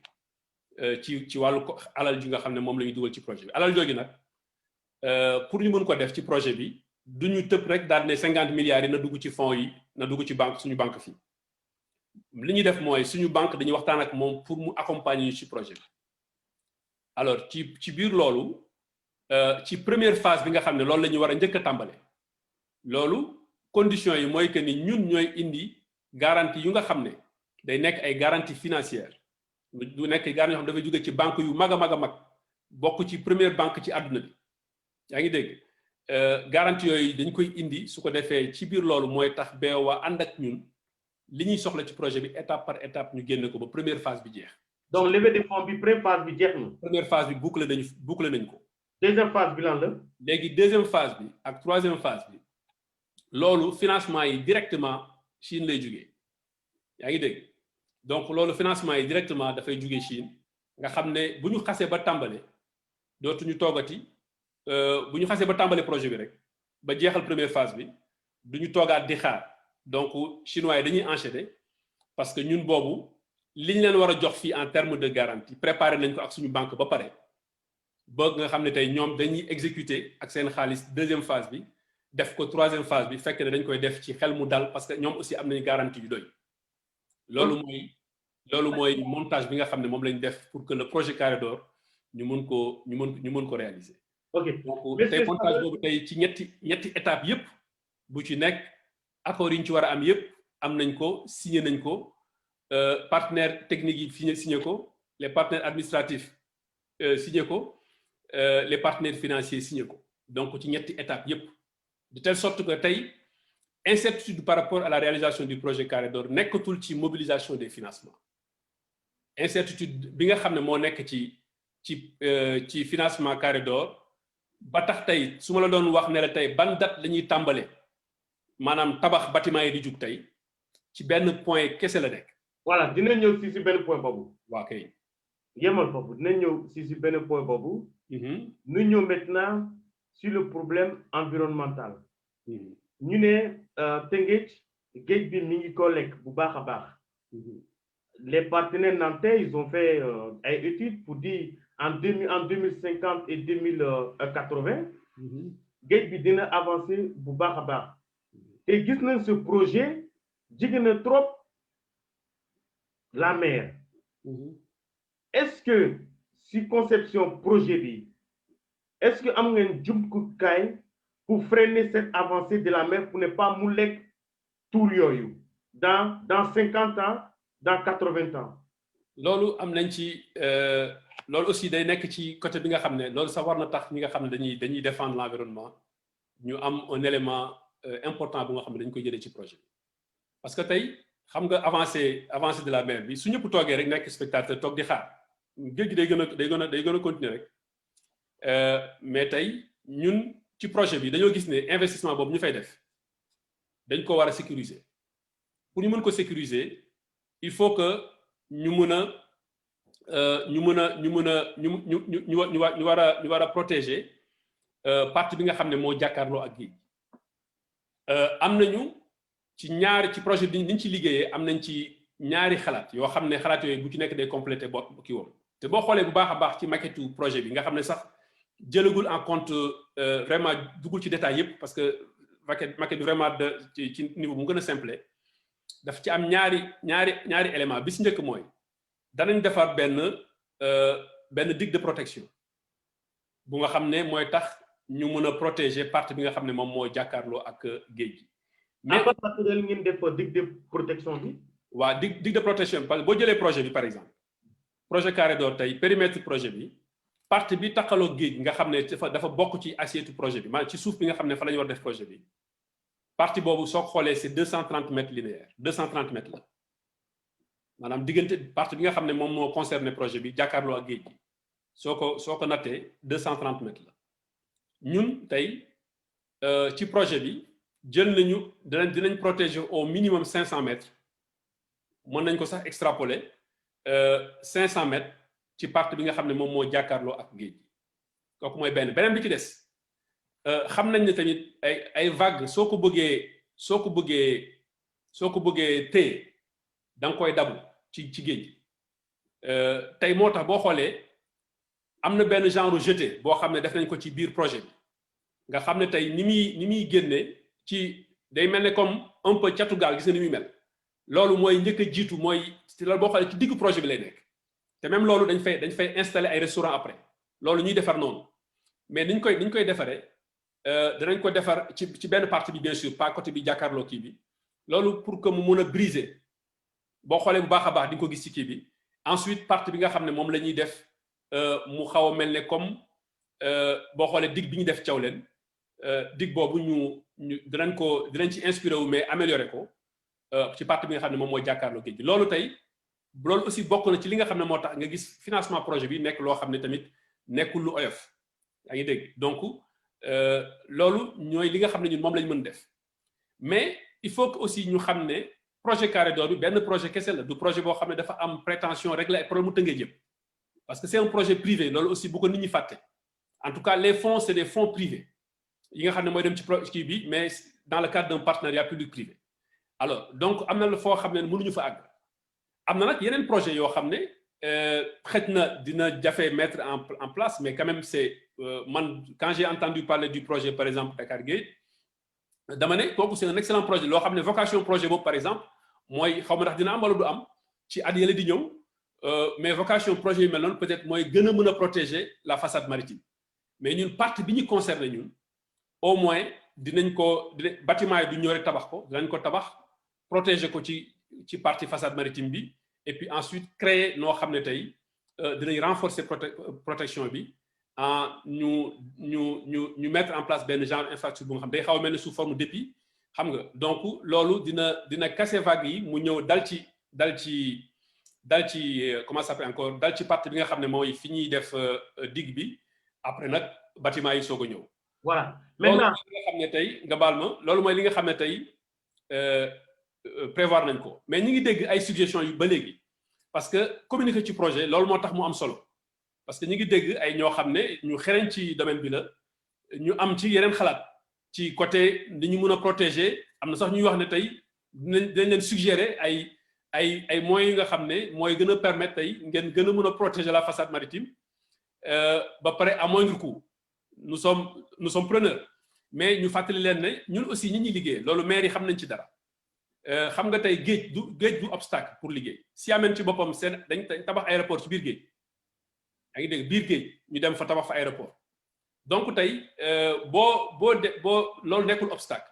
ci wàllu alal ji nga xam ne moom la ñu dugal ci projet bi alal jooju nag pour ñu mën ko def ci projet bi du ñu tëb rek daal ne 50 milliards yi na dugg ci fonds yi na dugg ci banque suñu banque fii. li ñuy def mooy suñu banque dañuy waxtaan ak moom pour mu accompagner ñu ci projet bi alors ci biir loolu ci première phase bi nga xam ne loolu la ñu war a njëkk a tàmbale loolu conditions yi mooy que ni ñun ñooy indi garantie yu nga xam ne day nekk ay garantie financière du nekk garantie yoo xam ne dafay jóge ci banque yu mag a mag a mag bokk ci première banque ci àdduna bi yaa ngi dégg garantie yooyu dañ koy indi su ko defee ci biir loolu mooy tax BOA ànd ak ñun li ñuy soxla ci projet bi étape par étape ñu génne ko ba première phase bi jeex. donc levée de fonds bi première phase bi jeex na. première phase bi boucler nañ ko. deuxième phase bi lan la. léegi deuxième phase bi ak troisième phase bi loolu financement yi directement Chine lay jugee yaa ngi dégg donc loolu financement yi directement dafay jugee Chine nga xam ne bu ñu xasee ba tàmbale dootuñu toogati bu ñu xasee ba tàmbale projet bi rek ba jeexal première phase bi du ñu toogaat di xaar. donc chinois yi dañuy enchaîner parce que ñun boobu li ñu leen war a jox fii en terme de garantie préparé nañ ko ak suñu banque ba pare ba nga xam ne tey ñoom dañuy exécuter ak seen xaalis deuxième phase bi def ko troisième phase bi fekk ne dañ koy def ci xel mu dal parce que ñoom aussi am nañu garantie yu doy loolu mooy montage bi nga xam ne moom lañ def pour que le projet Carré d'Or ñu mën ko réaliser. ok donc tey montage boobu tey ci ñetti étape yépp bu ci nekk. accords yi ñu ci war a am yëpp am nañ ko signé nañ ko partenaires techniques yi signé ko les partenaires administratifs signé ko les partenaires financiers signé ko donc ci ñetti étapes yëpp de telle sorte que tey incertitude par rapport à la réalisation du projet Carré d'Or nekkatul ci mobilisation des financements incertitude bi nga xam ne moo nekk ci financement Carré d'Or ba tax tey su ma la doon wax ne la tey ban date la ñuy tàmbale maanaam tabax bâtiment yi di jug tey ci benn point kese la nekk. voilà dina ñëw si benn point boobu. waaw kay. yemal foofu dina ñëw si benn point boobu. ñu ñëw maintenant sur le problème environnemental. ñu ne Tëngéej géej bi mi ngi ko lekk bu baax a baax. les partenaires nantais ils ont fait ay études pour dire en 2050 et 2080. géej bi dina avancer bu baax a baax. et gis nañ ce projet jege na trop la mer. est-ce que si conception projet bi est-ce que am ngeen jumtukaay pour freiner cette avancée de la mer pour ne pas mu lekk tuur yooyu dans 50 ans dans 80 ans. loolu am nañ ci loolu aussi day nekk ci côté bi nga xam ne loolu sax war na tax ñi nga xam ne dañuy défendre l'environnement ñu am un élément important bu nga xam ne dañ koy jëlee ci projet parce que tey xam nga avancée de la mer bi su ñëpp toogee rek nekk spectateur toog di xaar géej gi day gën a continuer rek mais tey ñun ci projet bi dañoo gis ne investissement boobu ñu fay def dañ ko war a sécuriser pour ñu mën ko sécuriser il faut que ñu war a protéger partie bi nga xam ne moo jàkkaarloo ak géej am nañu ci projet bi ni ñu ci liggéeyee am nañ ci ñaari xalaat yoo xam ne xalaat yooyu bu ci nekk day complété kii woon te boo xoolee bu baax a baax ci maquette projet bi nga xam ne sax jëlagul en compte vraiment dugul ci détail yëpp parce que maquette bi vraiment ci niveau bu mu gën a simple daf ci am ñaari élément bi si njëkk mooy danañ defar benn digue de protection bu nga xam ne mooy tax ñu mën a protéger partie bi nga xam ne moom moo jàkkaarloo ak géej gi. mais ban matériel ngeen def digue de protection bi. waaw digue de protection parce que boo jëlee projet bi par exemple projet Carré d'Or tey périmètre projet bi partie bi taqaloo géej nga xam ne dafa bokk ci assiette projet bi maanaam ci suuf bi nga xam ne fa la ñu war def projet bi partie boobu soo ko xoolee c'est 230 mètres linéaires 230 mètres la maanaam diggante partie bi nga xam ne moom moo concerné projet bi jàkkaarloo ak géej gi soo ko nattee 230 mètres la ñun tey ci projet bi jël nañu dinañ protéger au minimum 500 mètres mën nañ ko sax extrapoler 500 mètres ci partie bi nga xam ne moom moo jàkkaarloo ak géej gi kooku mooy beneen bi ci des xam nañ ne tamit ay vagues soo ko bëggee téye da nga koy dabu ci géej gi tey moo tax boo xoolee am na benn genre jeté boo xam ne def nañ ko ci biir projet bi nga xam ne tey ni muy génne ci day mel ne comme un peu catu gaal gis nga ni muy mel loolu mooy njëkk a jiitu mooy loolu boo xoolee ci diggu projet bi lay nekk te même loolu dañ fay installer ay restaurant après loolu ñuy defar noonu mais niñ koy defaree danañ ko defar ci benn partie bi bien sûr pas côté bi jàkkaarloo kii bi loolu pour que mu mun a briser boo xoolee bu baax a baax di nga ko gis ci kii bi ensuite partie bi nga xam ne moom la ñuy def mu xaw a mel ne comme boo xoolee dig bi ñu def caw leen dig boobu ñu dinañ ci inspiré wu mais amélioré ko ci partie bi nga xam ne moom mooy jàkkaarloo géej gi loolu tey loolu aussi bokk na ci li nga xam ne moo tax nga gis financement projet bi nekk loo xam ne tamit nekkul lu oyof yaa ngi dégg donc loolu ñooy li nga xam ne ñun moom lañ mën def mais il faut que aussi ñu xam ne projet Carré d'Or bi benn projet kese la du projet boo xam ne dafa am prétention régler ay problème mu Tëngéej yëpp parce que c'est un projet privé loolu aussi bu ko nit ñi fàtte en tout cas les fonds c'est des fonds privés yi nga xam ne mooy dem ci kii bi mais dans le cadre d'un partenariat public privé alors donc am na la foo xam ne mënuñu fa àgg am na nag yeneen projet yoo xam ne xëj na dina jafe mettre en place mais quand même c'est man quand j'ai entendu parler du projet par exemple Dakar Gueye dama ne kooku c'est un excellent projet loo xam ne vocation projet boobu par exemple mooy xaw ma ndax dina am wala du am ci at yële di ñëw mais vocation projet yu mel noonu peut-être mooy gën a mën a protéger la façade maritime mais ñun partie bi ñu concerné ñun au moins bâtiment yi du ñëw rek tabax ko dinañ ko tabax protéger ko ci partie façade maritime bi et puis ensuite créer noo xam ne tey dinañ renforcer protection bi ñu mettre en place benn genre infrastructure bu nga xam day xaw a mel ne sous forme d'épi xam nga donc loolu dina casser vague yi mu ñëw dal ci comment ça s'appelle encore dal ci partie bi nga xam ne mooy fi ñuy def digue bi après nag bâtiment yi soog a ñëw. voilà maintenant loolu mooy li nga xam ne tey nga baal ma loolu mooy li nga xam ne tey prévoir nañ ko mais ñu ngi dégg ay suggestions yu ba léegi parce que communiquer ci projet loolu moo tax mu am solo parce que ñu ngi dégg ay ñoo xam ne ñu xereñ ci domaine bi la ñu am ci yeneen xalaat ci côté ni ñu mën a protéger am na sax ñuy wax ne tey dinañ leen suggérer ay moyens yi nga xam ne mooy gën a permettre tey ngeen gën a mën a protéger la façade maritime ba pare à moindre coût nous sommes preneurs mais ñu fàttali leen ne ñun aussi ñi ñuy liggéey loolu maire yi xam nañ ci dara xam nga tey géej du obstacle pour liggéey si ameen ci boppam seen dañ tabax aéroport ci biir géej yaa ngi dégg biir géej ñu dem fa tabax fa aéroport donc tey boo loolu nekkul obstacle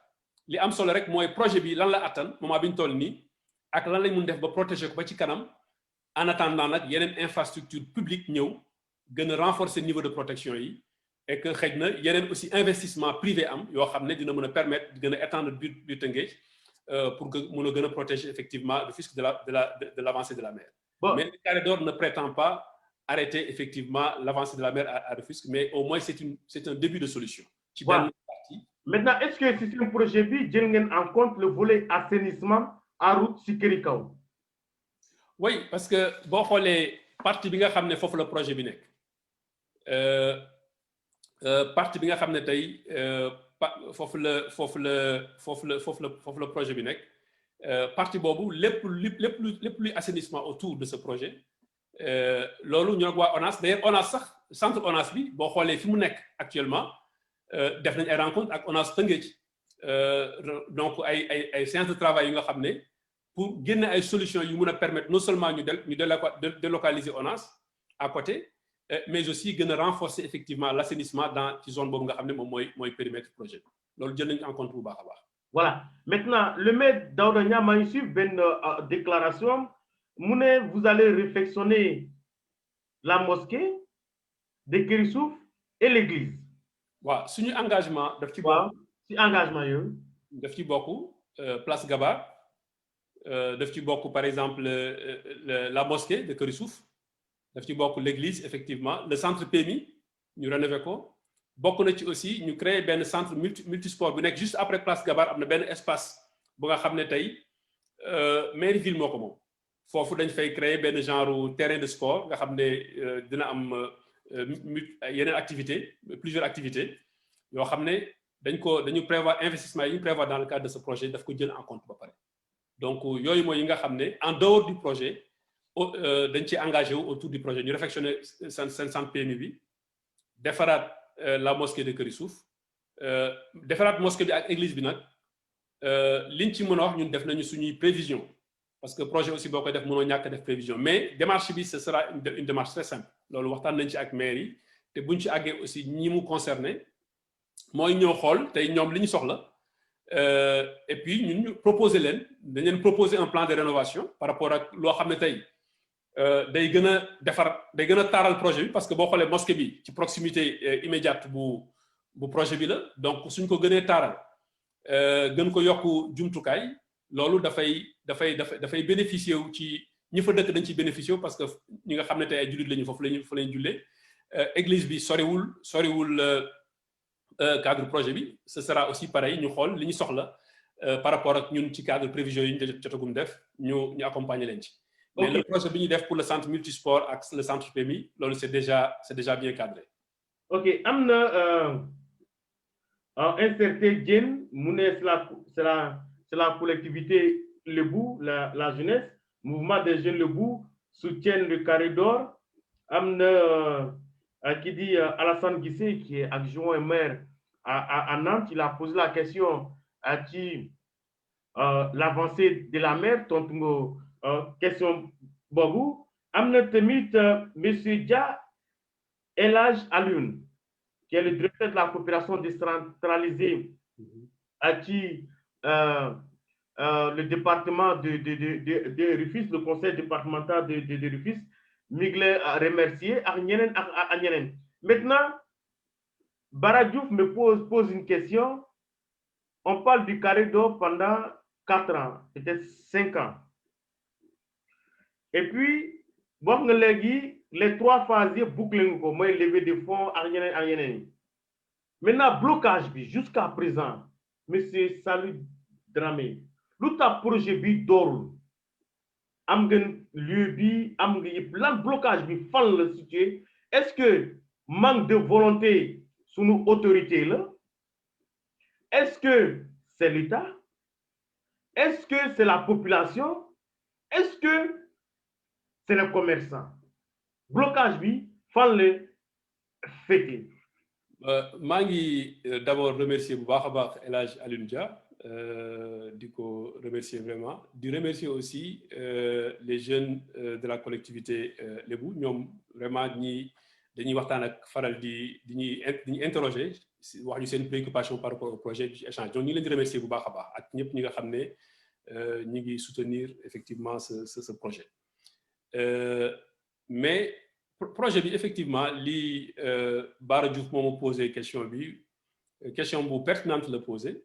li am solo rek mooy projet bi lan la attan moment bi ñu toll nii ak lan lañ mun def ba protéger ko ba ci kanam en attendant nag yeneen infrastructure publique ñëw gën a renforcer niveau de protection yi et que xëy na yeneen aussi investissement privé am yoo xam ne dina mën a permettre di gën a étendre biir Tëngéej pour que mën a gën a protéger effectivement le fisc de l'avancée de la mer. Bon. Mais le Carré d'Or ne prétend pas arrêter effectivement l'avancée de la mer à Rufisque, mais au moins c'est un début de solution. Voilà. Maintenant, est-ce que c'est un projet bi jël ngeen en compte le volet assainissement en route Sikiri Kaw? Oui, parce que boo xoolee partie bi nga xam ne foofu la projet bi nekk partie bi nga xam ne tey foofu la projet bi nekk partie boobu lépp luy assainissement autour de ce projet loolu ñoo waa ONAS d'ailleurs ONAS sax centre ONAS bi boo xoolee fi mu nekk actuellement def nañ ay rencontre ak ONAS Tëngéej donc ay séances de travail yu nga xam ne pour génne ay solutions yu mun a permettre non seulement ñu délocaliser ONAS à côté mais aussi gën a renforcer effectivement l'assainissement dans ci zone boobu nga xam ne moom mooy périmètre projet bi loolu jël nañu en compte bu baax a baax. Voilà. Maintenant, le maire Daouda Niang maa ngi suivre benn déclaration mu ne vous allez réfectionner la mosquée de Keur Youssouf et l'église. waaw suñu engagement daf ci bokk. waaw si engagement yooyu. daf ci bokk place Gabar daf ci bokk par exemple la mosquée de Keur Youssouf daf ci bokk l'église effectivement le centre PMI ñu rénover ko. bokk na ci aussi ñu créer benn centre multisport bu nekk juste après place Gabar am na benn espace bu nga xam ne tey mairie ville moo ko moom foofu dañ fay créer benn genre terrain de sport nga xam ne dina am yeneen activité plusieurs activités yoo xam ne dañu prévoir investissement yi ñu prévoir dans le cadre de ce projet daf ko jël en compte ba pare donc yooyu mooy yi nga xam ne en dehors du projet dañ ci engagé wu autour du projet ñu réfectionner seen centre PMI bi defaraat la mosquée de Keur Youssouf defaraat mosquée bi ak église bi nag liñ ci mën a wax ñun def nañu suñuy prévision parce que projet aussi boo koy def mënoo ñàkk def prévision mais démarche bi ce sera une démarche très simple loolu waxtaan nañ ci ak maire yi te buñ ci àggee aussi ñi mu concerné mooy ñëw xool tey ñoom li ñu soxla et puis ñun ñu proposer leen dañ leen proposer un plan de rénovation par rapport ak loo xam ne tey day gën a day gën a taaral projet bi parce que boo xoolee mosquée bi ci proximité immédiate bu projet bi la donc suñ ko gënee taaral gën ko yokk jumtukaay loolu dafay bénéficier wu ci ñi fa dëkk dañ ciy bénéficier wu parce que ñi nga xam ne tey ay jullit lañu foofu lañu jullee église bi soriwul cadre projet bi ce sera aussi pareil ñu xool li ñu soxla par rapport ak ñun ci cadre prévision yi ñu jotagum def ñu accompagner leen ci. mais le projet bi ñu def pour le centre multisport ak le centre PMI loolu c'est déjà bien cadré. ok am na un certain Diène mu ne c'est la collectivité Lébou la jeunesse mouvement des jeunes Lébou soutiennent le carré d'or am na qui dit Alassane Guissé qui est adjoint maire à Nantes il a posé la question ci l'avancée de la mer tontu nga question boobu am na tamit monsieur Dia El Hadj Alioune qui est le directeur de la coopération décentralisée ci le département de Rufisque le conseil départemental de Rufisque mi ngi lay remercier ak ñeneen ak ñeneen maintenant Bara Diouf me pose une question on parle du carré d'or pendant 4 ans peut-être 5 ans et puis wax nga léegi les 3 phases yëpp bouclé nga ko mooy levée de fonds ak ñeneen yi maintenant blocage bi jusqu'à présent monsieur Salou Dramé lu tax projet bi doorul am nga lieu bi am nga yëpp lan blocage bi fan la situé est-ce que manque de volonté sunu autorité la est-ce que c'est l'État est-ce que c'est la population est-ce que c'est les commerçants blocage bi fan la féete. maa ngi d'abord remercier bu baax a baax El Hadj Alioune Dia di ko remercier vraiment di remercier aussi les jeunes de la collectivité Lébou ñoom vraiment dañuy waxtaan ak faral di ñuy interroger wax ñu seen préoccupation par rapport au projet du échange donc ñu ngi leen di remercier bu baax a baax ak ñëpp ñi nga xam ne ñu ngi soutenir effectivement ce projet mais projet bi effectivement li Bara Diouf moo ma posé question bi question bu pertinente la posé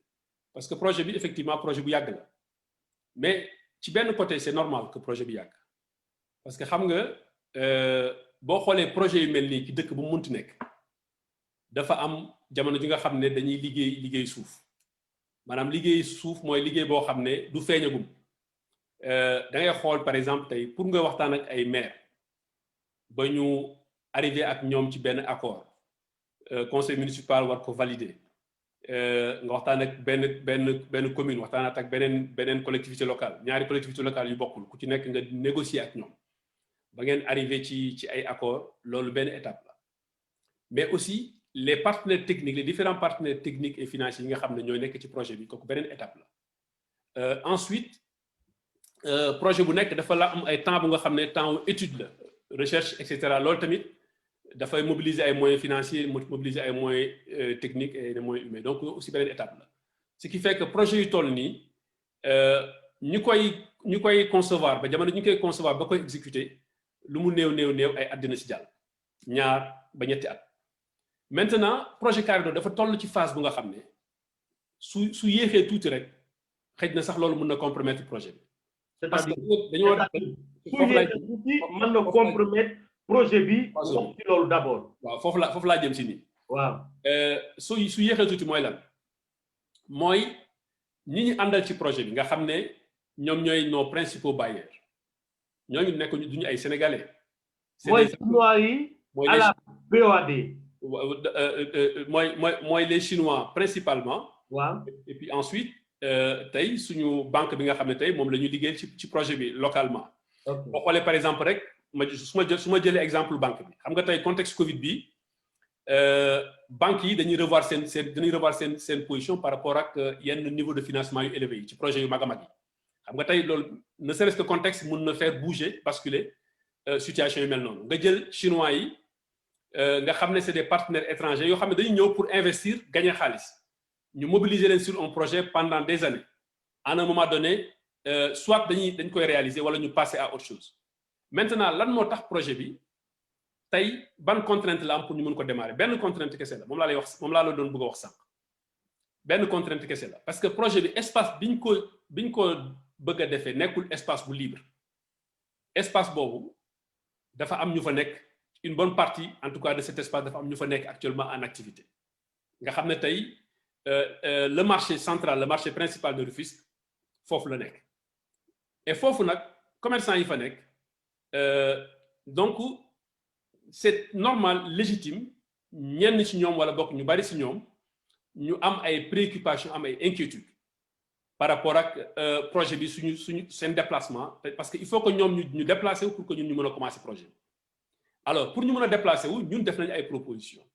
parce que projet bi effectivement projet bu yàgg la mais ci benn côté c'est normal que projet bi yàgg parce que xam nga boo xoolee projet yu mel nii ci dëkk bu mu munti nekk dafa am jamono ji nga xam ne dañuy liggéey suuf maanaam liggéey suuf mooy liggéey boo xam ne du feeñagum da ngay xool par exemple tey pour nga waxtaan ak ay maire ba ñu arrivé ak ñoom ci benn accord conseil municipal war ko valider nga waxtaan ak benn commune waxtaan ak beneen collectivité locale ñaari collectivité locale yu bokkul ku ci nekk nga négocier ak ñoom ba ngeen arrivé ci ay accord loolu benn étape la mais aussi les partenaires techniques, les différents partenaires techniques et financiers yi nga xam ne ñooy nekk ci projet bi kooku beneen étape la. Ensuite projet bu nekk dafa la am ay temps bu nga xam ne temps étude la recherche et cetera loolu tamit dafay mobiliser ay moyens financiers mobiliser ay moyens techniques et des moyens humains donc aussi beneen étape la ce qui fait que projet yu toll nii ñu koy concevoir ba jamono ñu koy concevoir ba koy exécuter lu mu néew ay at dina ci jàll 2 ba 3 at maintenant projet Carré d'Or dafa toll ci phase bu nga xam ne su yéexee tuuti rek xëj na sax loolu mën na compromettre projet bi. parce que dañoo su yéexee tuuti mën na compromettre projet bi. wax ci loolu d'abord. waaw foofu laa jëm si nii. waaw su yéexee tuuti mooy lan mooy ñi ñu àndal ci projet bi nga xam ne ñoom ñooy nos principaux bailleurs ñooñu nekk duñu ay sénégalais. mooy chinois yi à la BOAD. mooy les chinois principalement. waaw et puis ensuite tey suñu banque bi nga xam ne tey moom la ñu liggéey ci projet bi localement. boo xoolee par exemple rek su ma jëlee exemple banque bi xam nga tey contexte Covid bi banques yi dañuy revoir seen position par rapport ak yenn niveau de financement yu élevé yi ci projet yu mag a mag yi xam nga tey loolu ne serait-ce que contexte mën na faire bouger basculer situation yu mel noonu nga jël chinois yi nga xam ne c'est des partenaires étrangers yoo xam ne dañuy ñëw pour investir gagner xaalis ñu mobiliser leen sur un projet pendant des années à un moment donné soit dañ koy réaliser wala ñu passer à autre chose maintenant lan moo tax projet bi tey ban contrainte la am pour ñu mën ko démarrer benn contrainte kese la moom laa la doon bëgg a wax sànq benn contrainte kese la parce que projet bi espace biñ ko bëgg a defee nekkul espace bu libre espace boobu dafa am ñu fa nekk une bonne partie en tout cas de cet espace dafa am ñu fa nekk actuellement en activité nga xam ne tey le marché central le marché principal de Rufisque foofu la nekk et foofu nag commerçant yi fa nekk donc c'est normal légitime ñenn ci ñoom wala bokk ñu bari ci ñoom ñu am ay préoccupations am ay inquiétudes par rapport ak projet bi suñu seen déplacement parce que il faut que ñoom ñu déplacer wu pour que ñun ñu mën a commencer projet bi alors pour ñu mën a déplacer wu ñun def nañu ay propositions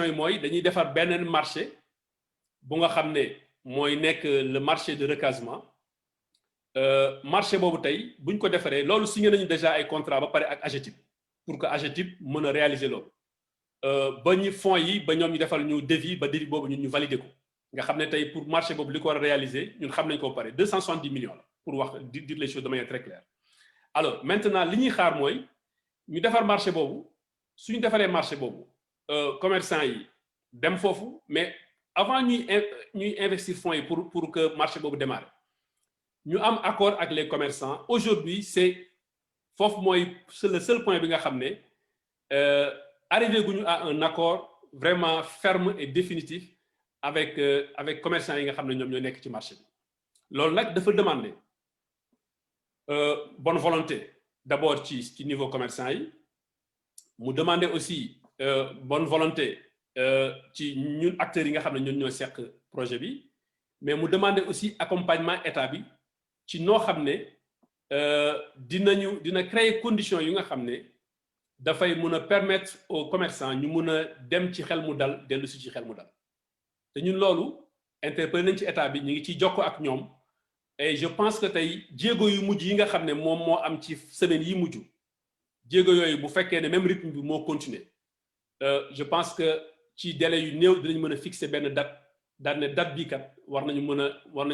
yi mooy dañuy defar beneen marché bu nga xam ne mooy nekk le marché de recasement marché boobu tey bu ñu ko defaree loolu signé nañu déjà ay contrat ba pare ak AGETIP pour que AGETIP mën a réaliser loolu ba ñu fonds yi ba ñoom ñu defal ñu devis ba devis boobu ñun ñu valider ko nga xam ne tey pour marché boobu li ko war a réaliser ñun xam nañ ko ba pare 270 millions la pour wax dire les choses de manière très claire alors maintenant li ñuy xaar mooy ñu defar marché boobu suñu defaree marché boobu commerçant yi dem foofu mais avant ñuy investir fonds yi pour que marché boobu démarre ñu am accord ak les commerçants aujourd'hui c'est foofu mooy le seul point bi nga xam ne arrivé guñu à un accord vraiment ferme et définitif avec commerçants yi nga xam ne ñoom ñoo nekk ci marché bi loolu nag dafa demander bonne volonté d'abord ci niveau commerçant yi mu demander aussi bonne volonté ci ñun acteurs yi nga xam ne ñun ñoo seq projet bi mais mu demander aussi accompagnement état bi ci noo xam ne dina créer conditions yu nga xam ne dafay mun a permettre aux commerçants ñu mun a dem ci xel mu dal dellu si ci xel mu dal te ñun loolu interpellé nañ ci état bi ñu ngi ciy jokkoo ak ñoom et je pense que tey jéego yu mujj yi nga xam ne moom moo am ci semaine yi mujj jéego yooyu bu fekkee ne même rythme bi moo continuer je pense que ci délai yu néew dinañ mën a fixer benn date daal ne date bii kat war nañ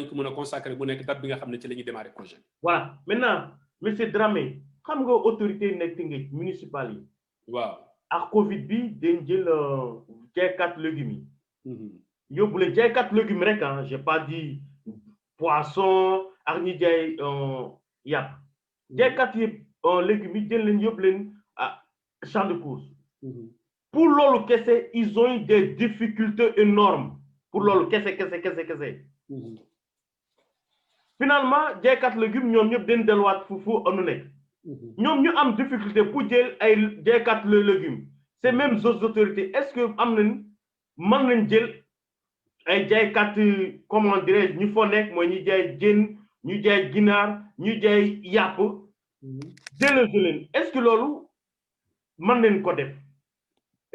ko mën a consacrer bu nekk date bi nga xam ne ci la ñuy démarrer projet. voilà maintenant monsieur Dramé xam nga autorité nekk Tëngéej municipal yi. waaw ak Covid bi dañ jël jaaykat légumes yi. yóbbu leen jaaykat légumes rek ah j'ai pas dit poisson ak ñi jaay yàpp. jaaykat yi légumes yi jël leen yóbbu leen à champ de course. pour loolu kese ils ont eu des difficultés énormes pour loolu kese. finalement jaaykat légumes ñoom ñëpp dañ delluwaat fu anu nekk. ñoom ñu am difficulté pour jël ay jaaykat légumes ces mêmes autorités est-ce que mën nañ jël ay jaaykat comment dirais-je ñu fa nekk mooy ñu jaay jën ñu jaay ginaar ñu jaay yàpp. jëlee est-ce que loolu mën nañ ko def.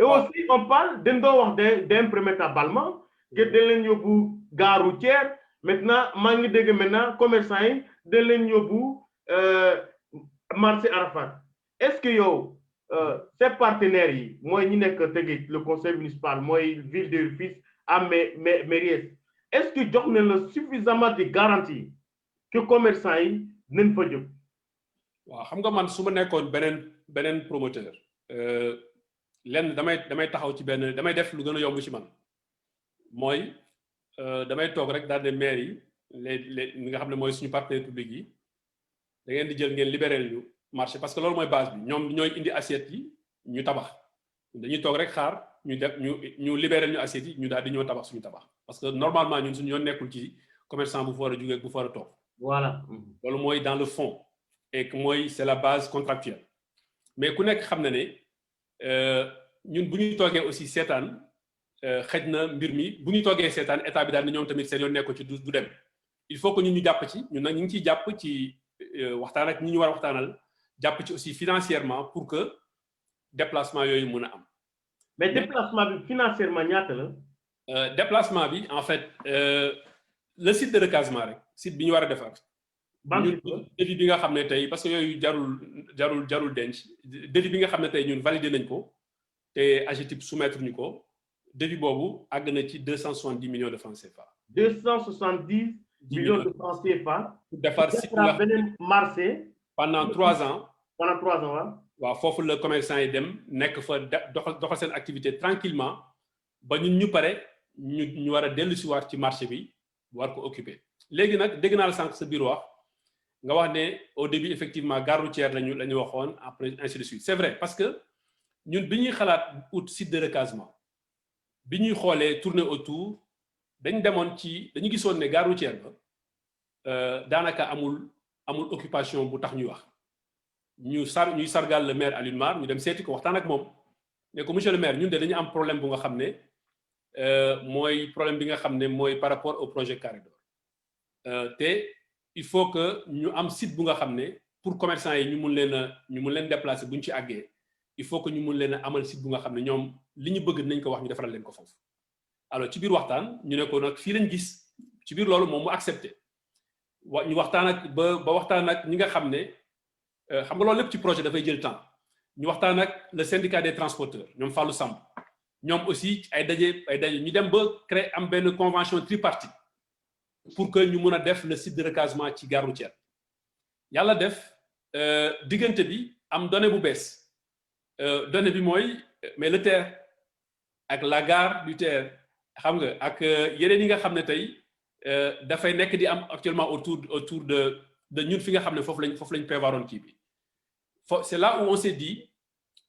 Et aussi, on parle d'un premier aballement, que de l'Enyobu gare routière. Maintenant, mangi dégg maintenant, commerçants yi de l'Enyobu marché Arafat. Est-ce que yo, ces partenaires, moi, le conseil municipal, moi, ville de Rufisque, à Mériès, est-ce que jox nañ la suffisamment de garantie que commerçants yi nañ fa jóg? waaw xam nga man su ma nekkoon beneen promoteur lenn damay taxaw ci benn damay def lu gën a yomb ci man mooy damay toog rek daal ne maire yi les nga xam ne mooy suñu partenaire public yi da ngeen di jël ngeen libérer ñu marché parce que loolu mooy base bi ñoom ñooy indi assiette yi ñu tabax dañuy toog rek xaar ñu def ñu libérer ñu assiette yi ñu daal di ñëw tabax suñu tabax parce que normalement ñun suñu yoon nekkul ci commerçant bu fa war a jógee bu fa war a toog. Voilà. loolu mooy dans le fond et que mooy c'est la base contractuelle mais ku nekk xam na ne ñun bu ñuy toogee aussi seetaan xëj na mbir mi bu ñuy toogee seetaan état bi daal ni ñoom tamit seen yoon nekku ci du dem il faut que ñun ñu jàpp ci ñun nag ñu ngi ciy jàpp ci waxtaan ak ñi ñu war a waxtaanal jàpp ci aussi financièrement pour que déplacement yooyu mën a am. mais déplacement bi financièrement ñaata la. déplacement bi en fait le site de recasement rek site bi ñu war a defar. devis bi nga xam ne tey parce que yooyu jarul denc devis bi nga xam ne tey ñun validé nañ ko te AGETIP soumettre ñu ko devis boobu àgg na ci 270 millions de francs CFA. 270 millions de francs CFA. pour defar site beneen marché. pendant 3 ans. pendant 3 ans waaw. waaw foofu la commerçant yi dem nekk fa doxal seen activité tranquillement ba ñun ñu pare ñu war a dellu si waat ci marché bi war ko occuper. léegi nag dégg naa la sànq sa biir wax nga wax ne au début effectivement gare routière lañu waxoon après ainsi de suite c'est vrai parce que ñun bi ñuy xalaat ut site de recasement bi ñuy xoolee tourner autour dañu gisoon ne gare routière ba daanaka amul occupation bu tax ñuy wax ñuy sargal le maire Alioune Mar ñu dem seeti ko waxtaan ak moom ne ko monsieur le maire ñun de dañu am problème bu nga xam ne mooy problème bi nga xam ne mooy par rapport au projet Carré d'Or te il faut que ñu am site bu nga xam ne pour commerçant yi ñu mun leen déplacer bu ñu ci àggee il faut que ñu mun leen a amal site bu nga xam ne ñoom li ñu bëgg nañ ko wax ñu defaral leen ko foofu. alors ci biir waxtaan ñu ne ko nag fii lañ gis ci biir loolu moom mu accepté ñu waxtaan ak ba waxtaan ak ñi nga xam ne xam nga loolu lépp ci projet dafay jël temps ñu waxtaan ak le syndicat des transporteurs ñoom Fallou Samb ñoom aussi ay daje ñu dem ba créer am benn convention tripartite pour que ñu mun a def le site de recasement ci gare routière yàlla def diggante bi am donnée bu bees donnée bi mooy mais le TER ak la gare du TER xam nga ak yeneen yi nga xam ne tey dafay nekk di am actuellement autour de ñun fi nga xam ne foofu lañ prévoiroon kii bi c'est là où on s'est dit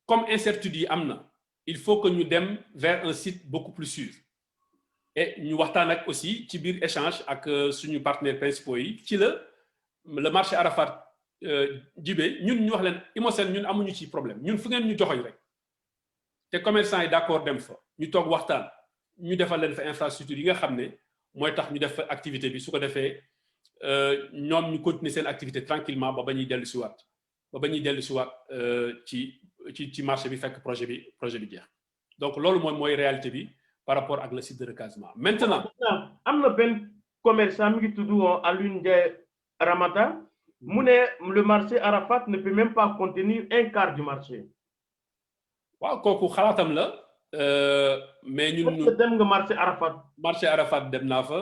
comme incertitude yi am na il faut que ñu dem vers un site beaucoup plus sûr et ñu waxtaan ak aussi ci biir échange ak suñu partenaires principaux yi ci le marché Arafat jibee ñun ñu wax leen Imosène ñun amuñu ci problème ñun fu ngeen ñu joxoñ rek te commerçant yi d'accord dem fa ñu toog waxtaan ñu defal leen fa infrastructure yi nga xam ne mooy tax ñu def fa activité bi su ko defee ñoom ñu continuer seen activité tranquillement ba ñuy dellu si waat ci marché bi fekk projet bi jeex donc loolu mooy réalité bi par rapport ak le site de recasement maintenant. am na benn commerçant mi ngi tudd Alioune Ndiaye Ramata mu ne le marché Arafat ne peut même pas contenir un quart du marché. waaw kooku xalaatam la mais ñun. dem nga marché Arafat. dem naa fa.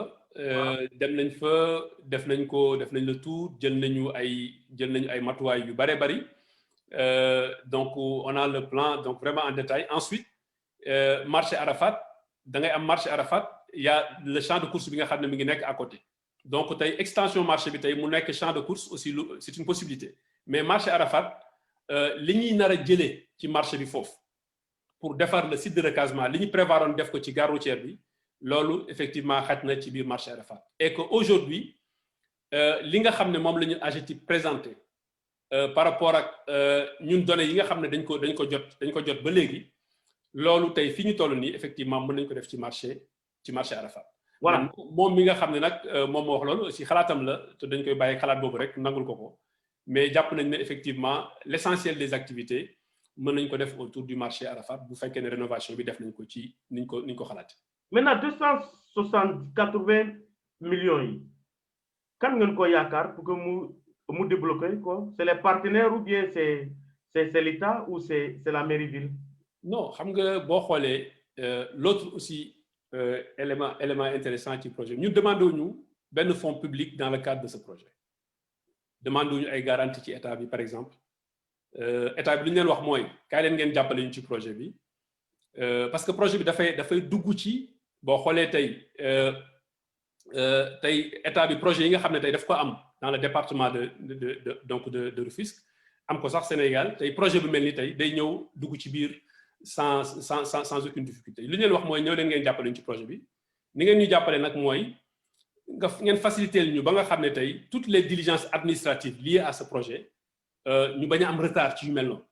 dem nañ fa def nañ le tour jël nañu ay matuwaay yu bare bari donc on a le plan donc vraiment en détail ensuite marché Arafat da ngay am marché Arafat il y a le champ de course bi nga xam ne mi ngi nekk à côté donc tey extension marché bi tey mu nekk champ de course aussi c'est une possibilité mais marché Arafat li ñuy nar a jëlee ci marché bi foofu pour defar le site de recasement li ñu prévoiroon def ko ci gare routière bi loolu effectivement xaj na ci biir marché Arafat et que aujourd'hui li nga xam ne moom la ñu AGETIP présenté par rapport ak ñun données yi nga xam ne dañ ko jot ba léegi loolu tey fi ñu toll nii effectivement mën nañu ko def ci marché Arafat. voilà moom mi nga xam ne nag moom moo wax loolu aussi xalaatam la te dañ koy bàyyi xalaat boobu rek nangul ko mais jàpp nañ ne effectivement l'essentiel des activités mën nañ ko def autour du marché Arafat bu fekkee ne rénovation bi def nañ ko ci niñ ko xalaate. Maintenant 280 millions yi kan ngeen ko yaakaar pour que mu débloquer quoi? C'est les partenaires ou bien c'est l'État ou c'est la mairie-ville? Non, xam nga boo xoolee l'autre aussi élément intéressant ci projet bi ñu demandé wuñu benn fonds public dans le cadre de ce projet. Demandé wuñu ay garantie ci état bi par exemple. État bi li ñu leen wax mooy kaay leen ngeen jàppale ñu ci projet bi parce que projet bi dafay dugg ci boo xoolee tey état bi projet yi nga xam ne tey daf ko am dans le département de Rufisque am ko sax Sénégal tey projet bu mel ni tey day ñëw dugg ci biir sans aucune difficulté li ñu leen wax mooy ñëw leen ngeen jàppale ñu ci projet bi ni ngeen ñu jàppale nag mooy ngeen faciliter ñu ba nga xam ne tey toutes les diligences administratives liées à ce projet ñu bañ a am retard ci yu mel noonu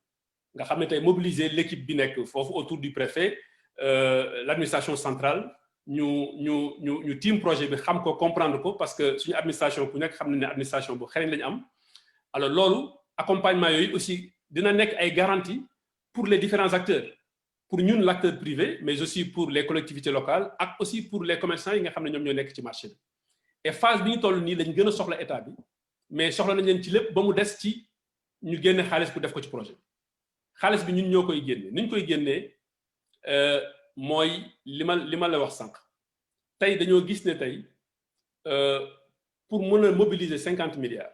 nga xam ne tey mobiliser l'équipe bi nekk foofu autour du préfet l'administration centrale ñu team projet bi xam ko comprendre ko parce que suñu administration ku nekk xam ne administration bu xereñ lañu am alors loolu accompagnement yooyu aussi dina nekk ay garanties pour les différents acteurs pour ñun l'acteur privé mais aussi pour les collectivités locales ak aussi pour les commerçants yi nga xam ne ñoom ñoo nekk ci marché bi et phase bi ñu toll nii lañ gën a soxla état bi mais soxla nañ leen ci lépp ba mu des ci ñu génne xaalis pour def ko ci projet bi xaalis bi ñun ñoo koy génne ni ñu koy génnee mooy li ma la wax sànq tey dañoo gis ne tey pour mën a mobiliser 50 milliards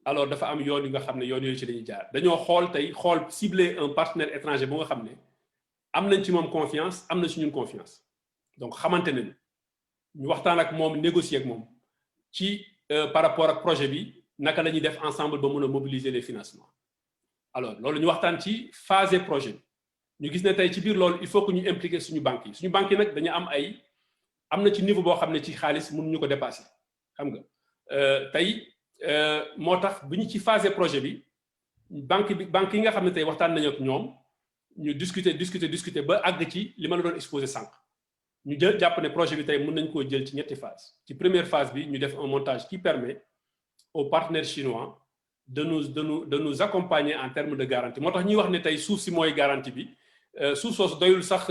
alors dafa am yoon yu nga xam ne yoon yooyu ci lañuy jaar dañoo xool cibler un partenaire étranger bu nga xam ne am nañ ci moom confiance am na ci ñun confiance donc xamante nañu ñu waxtaan ak moom négocier ak moom ci par rapport ak projet bi naka la ñuy def ensemble ba mën a mobiliser les financements alors loolu ñu waxtaan ci phase projet bi ñu gis ne tey ci biir loolu il faut que ñu impliquer suñu banques yi nag dañu am na ci niveau boo xam ne ci xaalis mënuñu ko dépasser xam nga tey moo tax bu ñu ci phase projet bi banque yi nga xam ne tey waxtaan nañu ak ñoom ñu discuter ba àgg ci li ma la doon exposé sànq ñu jàpp ne projet bi tey mën nañ koo jël ci ñetti phase ci première phase bi ñu def un montage qui permet aux partenaires chinois de nous accompagner en termes de garantie moo tax ñuy wax ne tey suuf si mooy garantie bi suuf soosu doyul sax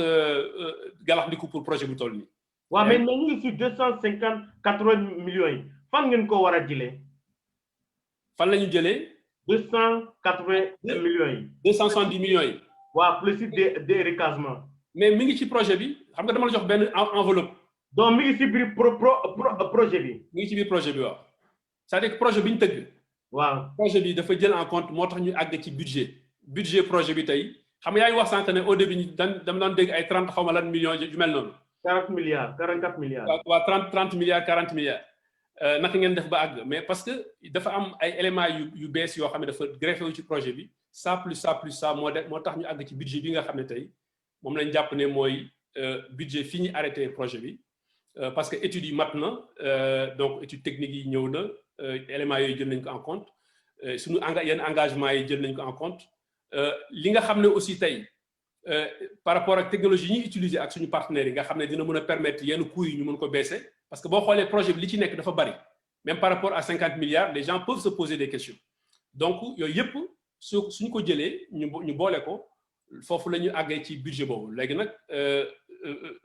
galax ndiku pour projet bu toll nii. waaw mais ñu ngi ci 280 millions yi fan ngeen ko war a jëlee. fan la ñu jëlee. 280 millions yi. 270 millions yi. waaw plus des recasements. mais mi ngi ci projet bi xam nga dama la jox benn enveloppe. donc mi ngi ci biir projet bi. mi ngi ci biir projet bi waaw. c'est-à-dire que projet bi ñu tëgg. waaw projet bi dafa jël en compte moo tax ñu àgg ci budget projet bi tey xam nga yaa ngi wax sànq ne au début ñu dama doon dégg ay 30 xaw ma lan millions yu mel noonu. 40 milliards 44 milliards. waaw 30 milliards 40 milliards. naka ngeen def ba àgg mais parce que dafa am ay éléments yu bees yoo xam ne dafa greffé wu ci projet bi ça plus ça moo tax ñu àgg ci budget bi nga xam ne tey moom lañ jàpp ne mooy budget fi ñu arrêté projet bi parce que études yi mat na donc études techniques yi ñëw na éléments yooyu jël nañ ko en compte suñu yenn engagement yi jël nañ ko en compte li nga xam ne aussi tey par rapport ak technologie yi ñuy utiliser ak suñu partenaires yi nga xam ne dina mën a permettre yenn coûts yi ñu mën ko baisser parce que boo xoolee projet bi li ci nekk dafa bari même par rapport à 50 milliards les gens peuvent se poser des questions donc yooyu yëpp suñu ko jëlee ñu boole ko foofu la ñu àggee ci budget boobu léegi nag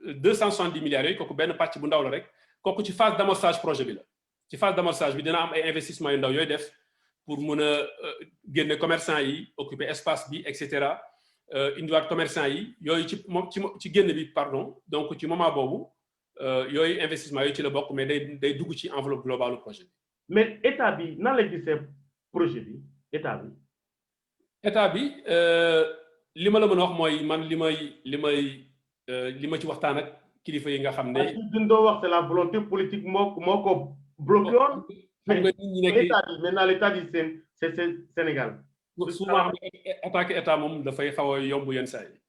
270 milliards yooyu kooku benn pàcc bu ndaw la rek kooku ci phase d'amorçage projet bi la ci phase d'amorçage bi dina am ay investissements yu ndaw yooyu def pour mën a génne commerçants yi occuper espace bi et cetera indiwaat commerçants yi yooyu ci génn bi pardon donc ci moment boobu yooyu investissement yooyu ci la bokk mais day dugg ci enveloppe globale projet bi. mais état bi nan la gisee projet bi état bi li ma la mën a wax mooy man li ma ci waxtaan ak kilifa yi nga xam ne. dundoo wax c'est la volonté politique moo ko bloqué woon. xam nga nit ñi nekk état bi maintenant l'état du Sénégal. souvent attaqué état moom dafay xaw a yomb yenn saa yi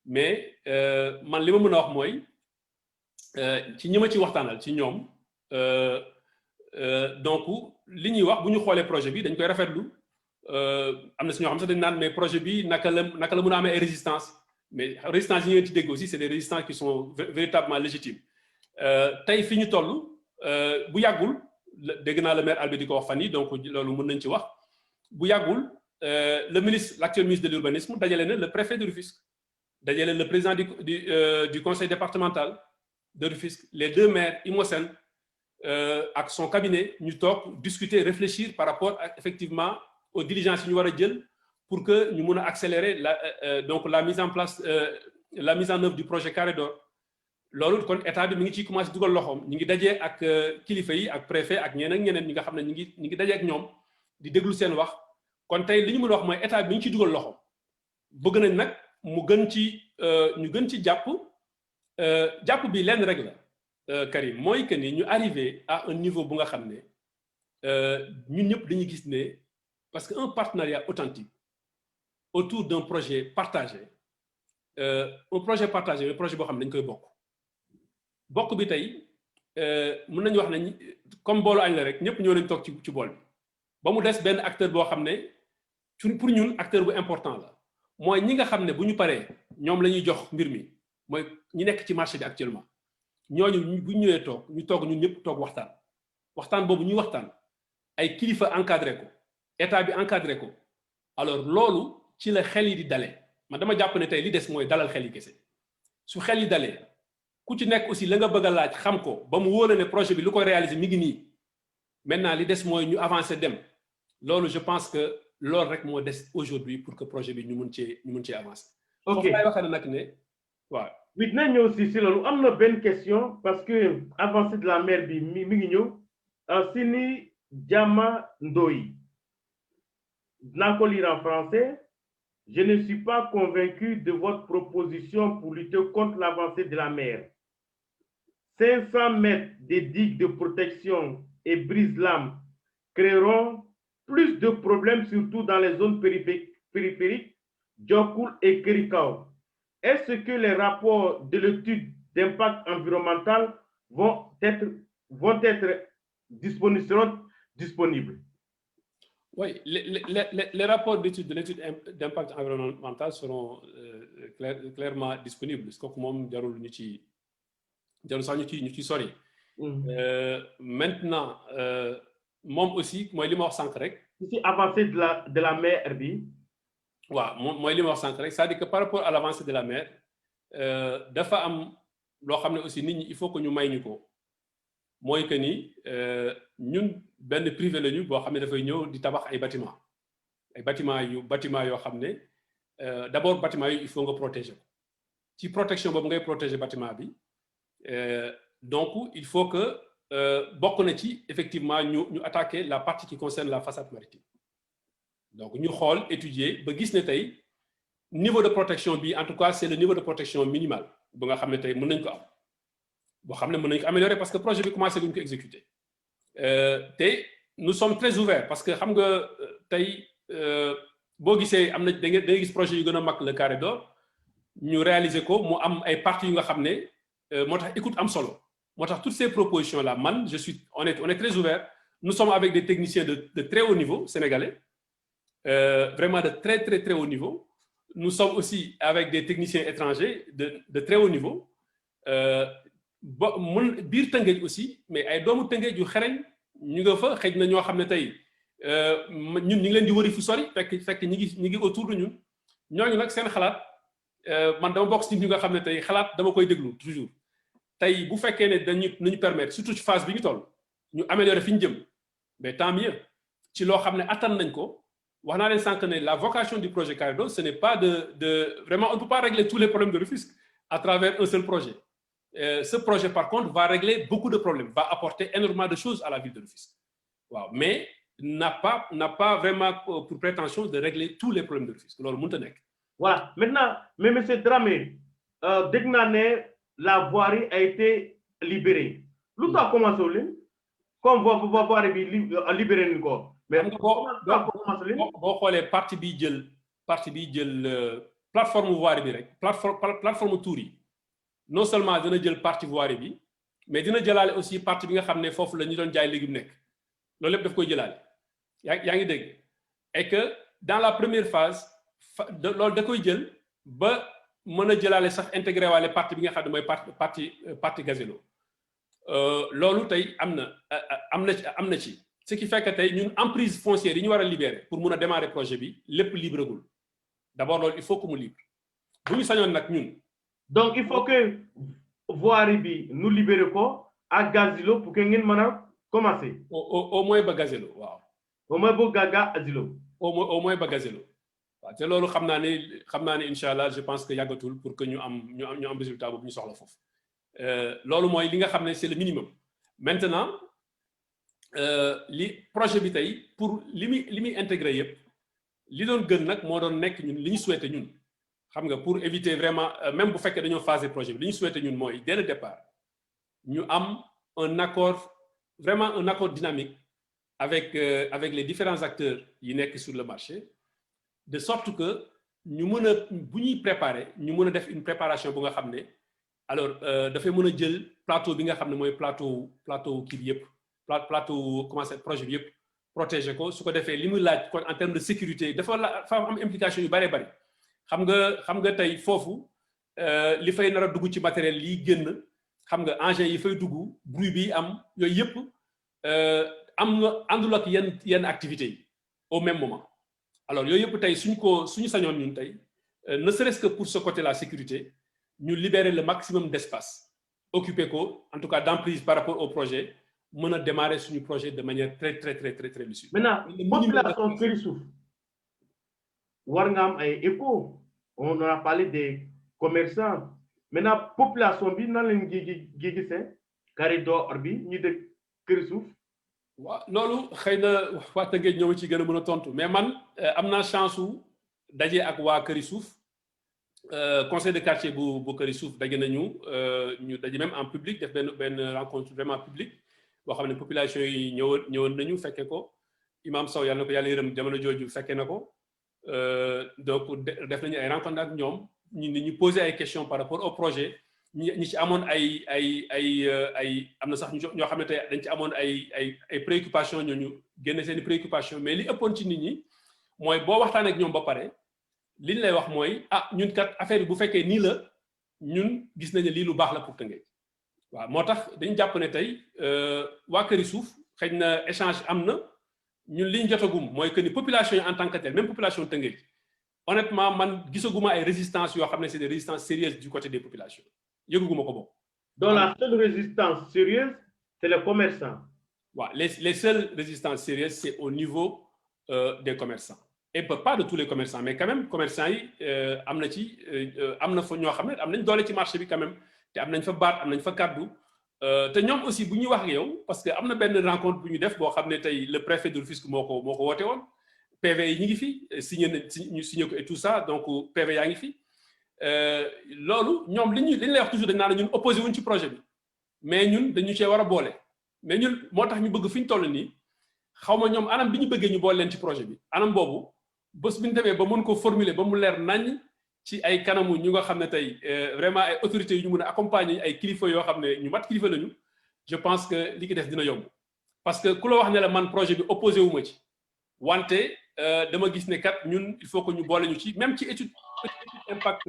mais man li ma mën a wax mooy ci ñi ma ci waxtaanal ci ñoom donc li ñuy wax bu ñu xoolee projet bi dañ koy rafetlu am na si ñoo xam sax dañ naan mais projet bi naka la mën a amee ay résistance mais résistance yi ngeen ci dégg aussi c'est des résistances qui sont véritablement légitimes tey fi ñu toll bu yàggul dégg naa le maire Albé di ko wax fan yi donc loolu mën nañ ci wax bu yàggul l'actuel ministre de l'urbanisme dajale na le préfet de Rufisque dajale le président du conseil départemental de Rufisque les deux maires Imosène ak son cabinet ñu toog discuter réfléchir par rapport à, effectivement aux diligences yi ñu war a jël pour que ñu mun a accélérer donc la mise en place la mise en œuvre du projet Carré d'Or loolu kon état bi mi ngi ciy commencé dugal loxoom ñu ngi dajee ak kilifa yi ak préfet ak ñeneen ñi nga xam ne ñu ngi dajee ak ñoom di déglu seen wax kon tey li ñu mën a wax mooy état bi mi ngi ciy dugal loxoom bëgg nañ nag mu gën ci ñu gën ci jàpp bi lenn rek la Karim mooy que ni ñu arrivé à un niveau bu nga xam ne ñun ñëpp dañuy gis ne parce que un partenariat authentique autour d'un projet partagé un projet partagé un projet boo xam ne dañ koy bokk bi tey mën nañu wax ne comme boolu añ la rek ñëpp ñoo nañ toog ci bool bi ba mu des benn acteur boo xam ne pour ñun acteur bu important la mooy ñi nga xam ne bu ñu paree ñoom la ñuy jox mbir mi mooy ñi nekk ci marché bi actuellement ñooñu bu ñu ñëwee toog ñun ñëpp toog waxtaan boobu ñuy waxtaan ay kilifa encadré ko état bi encadré ko alors loolu ci la xel yi di dalee man dama jàpp ne tey li des mooy dalal xel yi kese su xel yi dalee ku ci nekk aussi la nga bëgg a laaj xam ko ba mu wóor ne projet bi lu koy réaliser mi ngi nii maintenant li des mooy ñu avancer dem loolu je pense que loolu rek moo des aujourd'hui pour que projet bi ñu mun cee avancer. ok foofu laay waxee ne nag ne waaw. oui dinañ ñëw si loolu am na benn question parce que avancée de la mer bi mi ngi ñëw Sini Diama Ndoye dinaa ko lire en français. Je ne suis pas convaincu de votre proposition pour lutter contre l'avancée de la mer. 500 mètres de digues de protection et brise-lames créeront plus de problèmes, surtout dans les zones périphériques, Diokoul et Kerikao. Est-ce que les rapports de l'étude d'impact environnemental vont être disponibles? Oui, les rapports d'étude de l'étude d'impact environnemental seront clairement disponibles. C'est comme moom jarul ñu ci sax ñu ci sori. Maintenant moom aussi mooy li ma wax sànq rek. ci avancée de la mer bi. waaw moom mooy li ma wax sànq rek c'est-à-dire que par rapport à l'avancée de la mer dafa am loo xam ne aussi nit ñi il faut que ñu may ñu ko mooy que ni ñun benn privé lañu boo xam ne dafay ñëw di tabax ay bâtiment yoo xam ne d'abord bâtiment yi il faut nga protéger ko ci protection boobu ngay protéger bâtiment bi donc il faut que bokk na ci effectivement ñu attaquer la partie qui concerne la façade maritime donc ñu xool étudier ba gis ne tey niveau de protection bi en tout cas c'est le niveau de protection minimal ba nga xam ne tey mën nañ ko am boo xam ne mën nañ ko améliorer parce que projet bi commencé guñ ko exécuter te nous sommes très ouverts parce que xam nga tey boo gisee am na da ngay gis projet yu gën a mag le Carré d'Or ñu réaliser ko mu am ay parties yu nga xam ne moo tax écoute am solo moo tax toutes ces propositions là man on est très ouverts nous sommes avec des techniciens de très haut niveau sénégalais vraiment de très très très haut niveau nous sommes aussi avec des techniciens étrangers de très haut niveau ba mun biir Tëngéej aussi mais ay doomu Tëngéej yu xereñ ñu nga fa xëj na ñoo xam ne tey ñun ñu ngi leen di wëri fu sori fekk ñi ngi autour de ñun ñooñu nag seen xalaat man dama bokk ci ñi nga xam ne tey xalaat dama koy déglu toujours tey bu fekkee ne nañu permettre surtout ci phase bi ñu toll ñu améliorer fi ñu jëm mais tant mieux ci loo xam ne attan nañ ko wax naa leen sànq ne la vocation du projet Carré d'Or ce n'est pas de vraiment on ne peut pas régler tous les problèmes de Rufisque à travers un seul projet. Ce projet par contre va régler beaucoup de problèmes, va apporter énormément de choses à la ville de Rufisque. Wow. Mais n'a pas vraiment pour prétention de régler tous les problèmes de Rufisque. Voilà. Maintenant, mais M. Dramé, dès que la voirie a été libérée, l'où a commencé comme voirie libérée encore. Mais boo xoolee partie bi jël plateforme voirie bi rek plateforme tour yi non seulement dina jël partie voirie bi mais dina jëlaale aussi partie bi nga xam ne foofu la ñu doon jaay légume nekk loolu lépp daf koy jëlaale yaa ngi dégg et que dans la première phase loolu da koy jël ba mën a jëlaale sax intégré waale partie bi nga xam ne mooy partie gazélo loolu tey am na ci ce qui fait que tey ñun emprise foncière yi ñu war a libérer pour mun a démarrer projet bi lépp libregul d'abord loolu il faut que mu libre bu ñu sañoon nag ñun. donc il faut que voirie bi nu libérer ko ak Gazilo pour que ngeen mën a commencer. au moins ba Gazelo waaw. au moins ba Gazilo. au moins ba Gazelo waaw te loolu xam naa ne incha allah je pense que yàggatul pour que ñu am résultat boobu ñu soxla foofu loolu mooy li nga xam ne c'est le minimum maintenant li projet bi tey pour li muy intégré yëpp li doon gën nag moo doon nekk ñun li ñu souhaité ñun xam nga pour éviter vraiment même bu fekkee dañoo phasé projet bi li ñu souhaité ñun mooy dès le départ ñu am un accord dynamique avec les différents acteurs yi nekk sur le marché de sorte que ñu mën a bu ñuy préparer ñu mën a def une préparation bu nga xam ne alors dafay mën a jël plateau bi nga xam ne mooy plateau kii bi yëpp plateau commencé projet bi yëpp protéger ko su ko defee li muy laaj kon en termes de sécurité dafa am implication yu bëree bëri xam nga tey foofu li fay nar a dugg ci matériel yi génn xam nga engins yi fay dugg bruit bi am yooyu yëpp am na àndul ak yenn activités yi au même moment alors yooyu yëpp tey suñu sañoon ñun tey ne serait-ce que pour ce côté la sécurité ñu libérer le maximum d'espace occuper ko en tout cas d'emprise par rapport au projet mën a démarrer suñu projet de manière très très très très très lucide. Maintenant population Keur Souf war nga am ay écho on a parlé des commerçants maintenant population bi nan lañ gisee corridor bi ñu dëkk Keur Souf. waaw loolu xëy na waa Tëngéej ñoo ci gën a mën a tontu mais man am naa chance su daje ak waa Keur Souf conseil de quartier bu Keur Souf daje nañu ñu daje même en public def benn rencontre vraiment publique boo xam ne population yi ñëwoon nañu fekke ko Imam Sow yàlla na ko yàlla yërëm jamono jooju fekke na ko donc def nañu ay rencontre ak ñoom ñu poser ay questions par rapport au projet ñi ci amoon ay am na sax ñoo xam ne tey dañ ci amoon ay préoccupations ñooñu génne seen i préoccupations mais li ëppoon ci nit ñi mooy boo waxtaan ak ñoom ba pare li ñu lay wax mooy ñun kat affaire bi bu fekkee nii la ñun gis nañu lii lu baax la pour Tëngéej waaw moo tax dañu jàpp ne tey waa Keur Souf xëy na échange am na ñun li ñu jotagum mooy que ni population yi en tant que telle même population Tëngéej honnêtement man gisaguma ay résistance yoo xam ne c'est des résistances sérieuses du côté des populations yëguguma ko bokk. donc la seule résistance sérieuse c'est les commerçants. waaw les seules résistances sérieuses c'est au niveau des commerçants et pas de tous les commerçants mais quand même commerçants yi am na fa ñoo xam ne am nañ doole ci marché bi quand même te am nañ fa baat am nañ fa kàddu te ñoom aussi bu ñuy wax ak yow parce que am na benn rencontre bu ñu def boo xam ne tey le préfet de Rufisque moo ko woote woon PV yi ñu ngi fi ñu signé ko et tout ça donc PV yaa ngi fi. loolu ñoom li ñu lay wax toujours dañ naan ñun opposé wuñ ci projet bi mais ñun dañu cee war a boole mais ñun moo tax ñu bëgg fi ñu toll nii xaw ma ñoom anam bi ñu bëggee ñu boole leen ci projet bi anam boobu bés bi ñu demee ba mën ko formuler ba mu leer nañ ci ay kanamu ñu nga xam ne tey vraiment ay autorités yu ñu mën a accompagner ay kilifa yoo xam ne ñu mat kilifa lañu je pense que li ki des dina yomb parce que ku la wax ne la man projet bi opposé wu ma ci wante dama gis ne kat ñun il faut que ñu boole ñu ci même ci étude impact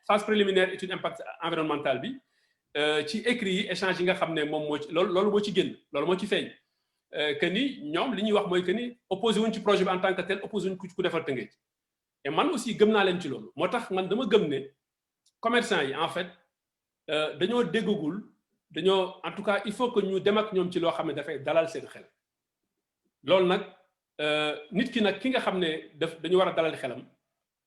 phase préliminaire étude impact environnemental bi ci écrit yi échange yi nga xam ne moom moo ci loolu moo ci génn loolu moo ci feeñ que ni ñoom li ñuy wax mooy que ni opposé wuñ ci projet bi en tant que tel opposé wuñ ku defar Tëngéej et man aussi gëm naa leen ci loolu moo tax man dama gëm ne commerçant yi en fait dañoo déggagul en tout cas il faut que ñu dem ak ñoom ci loo xam ne dafay dalal seen xel loolu nag nit ki nag ki nga xam ne dañu war a dalal xelam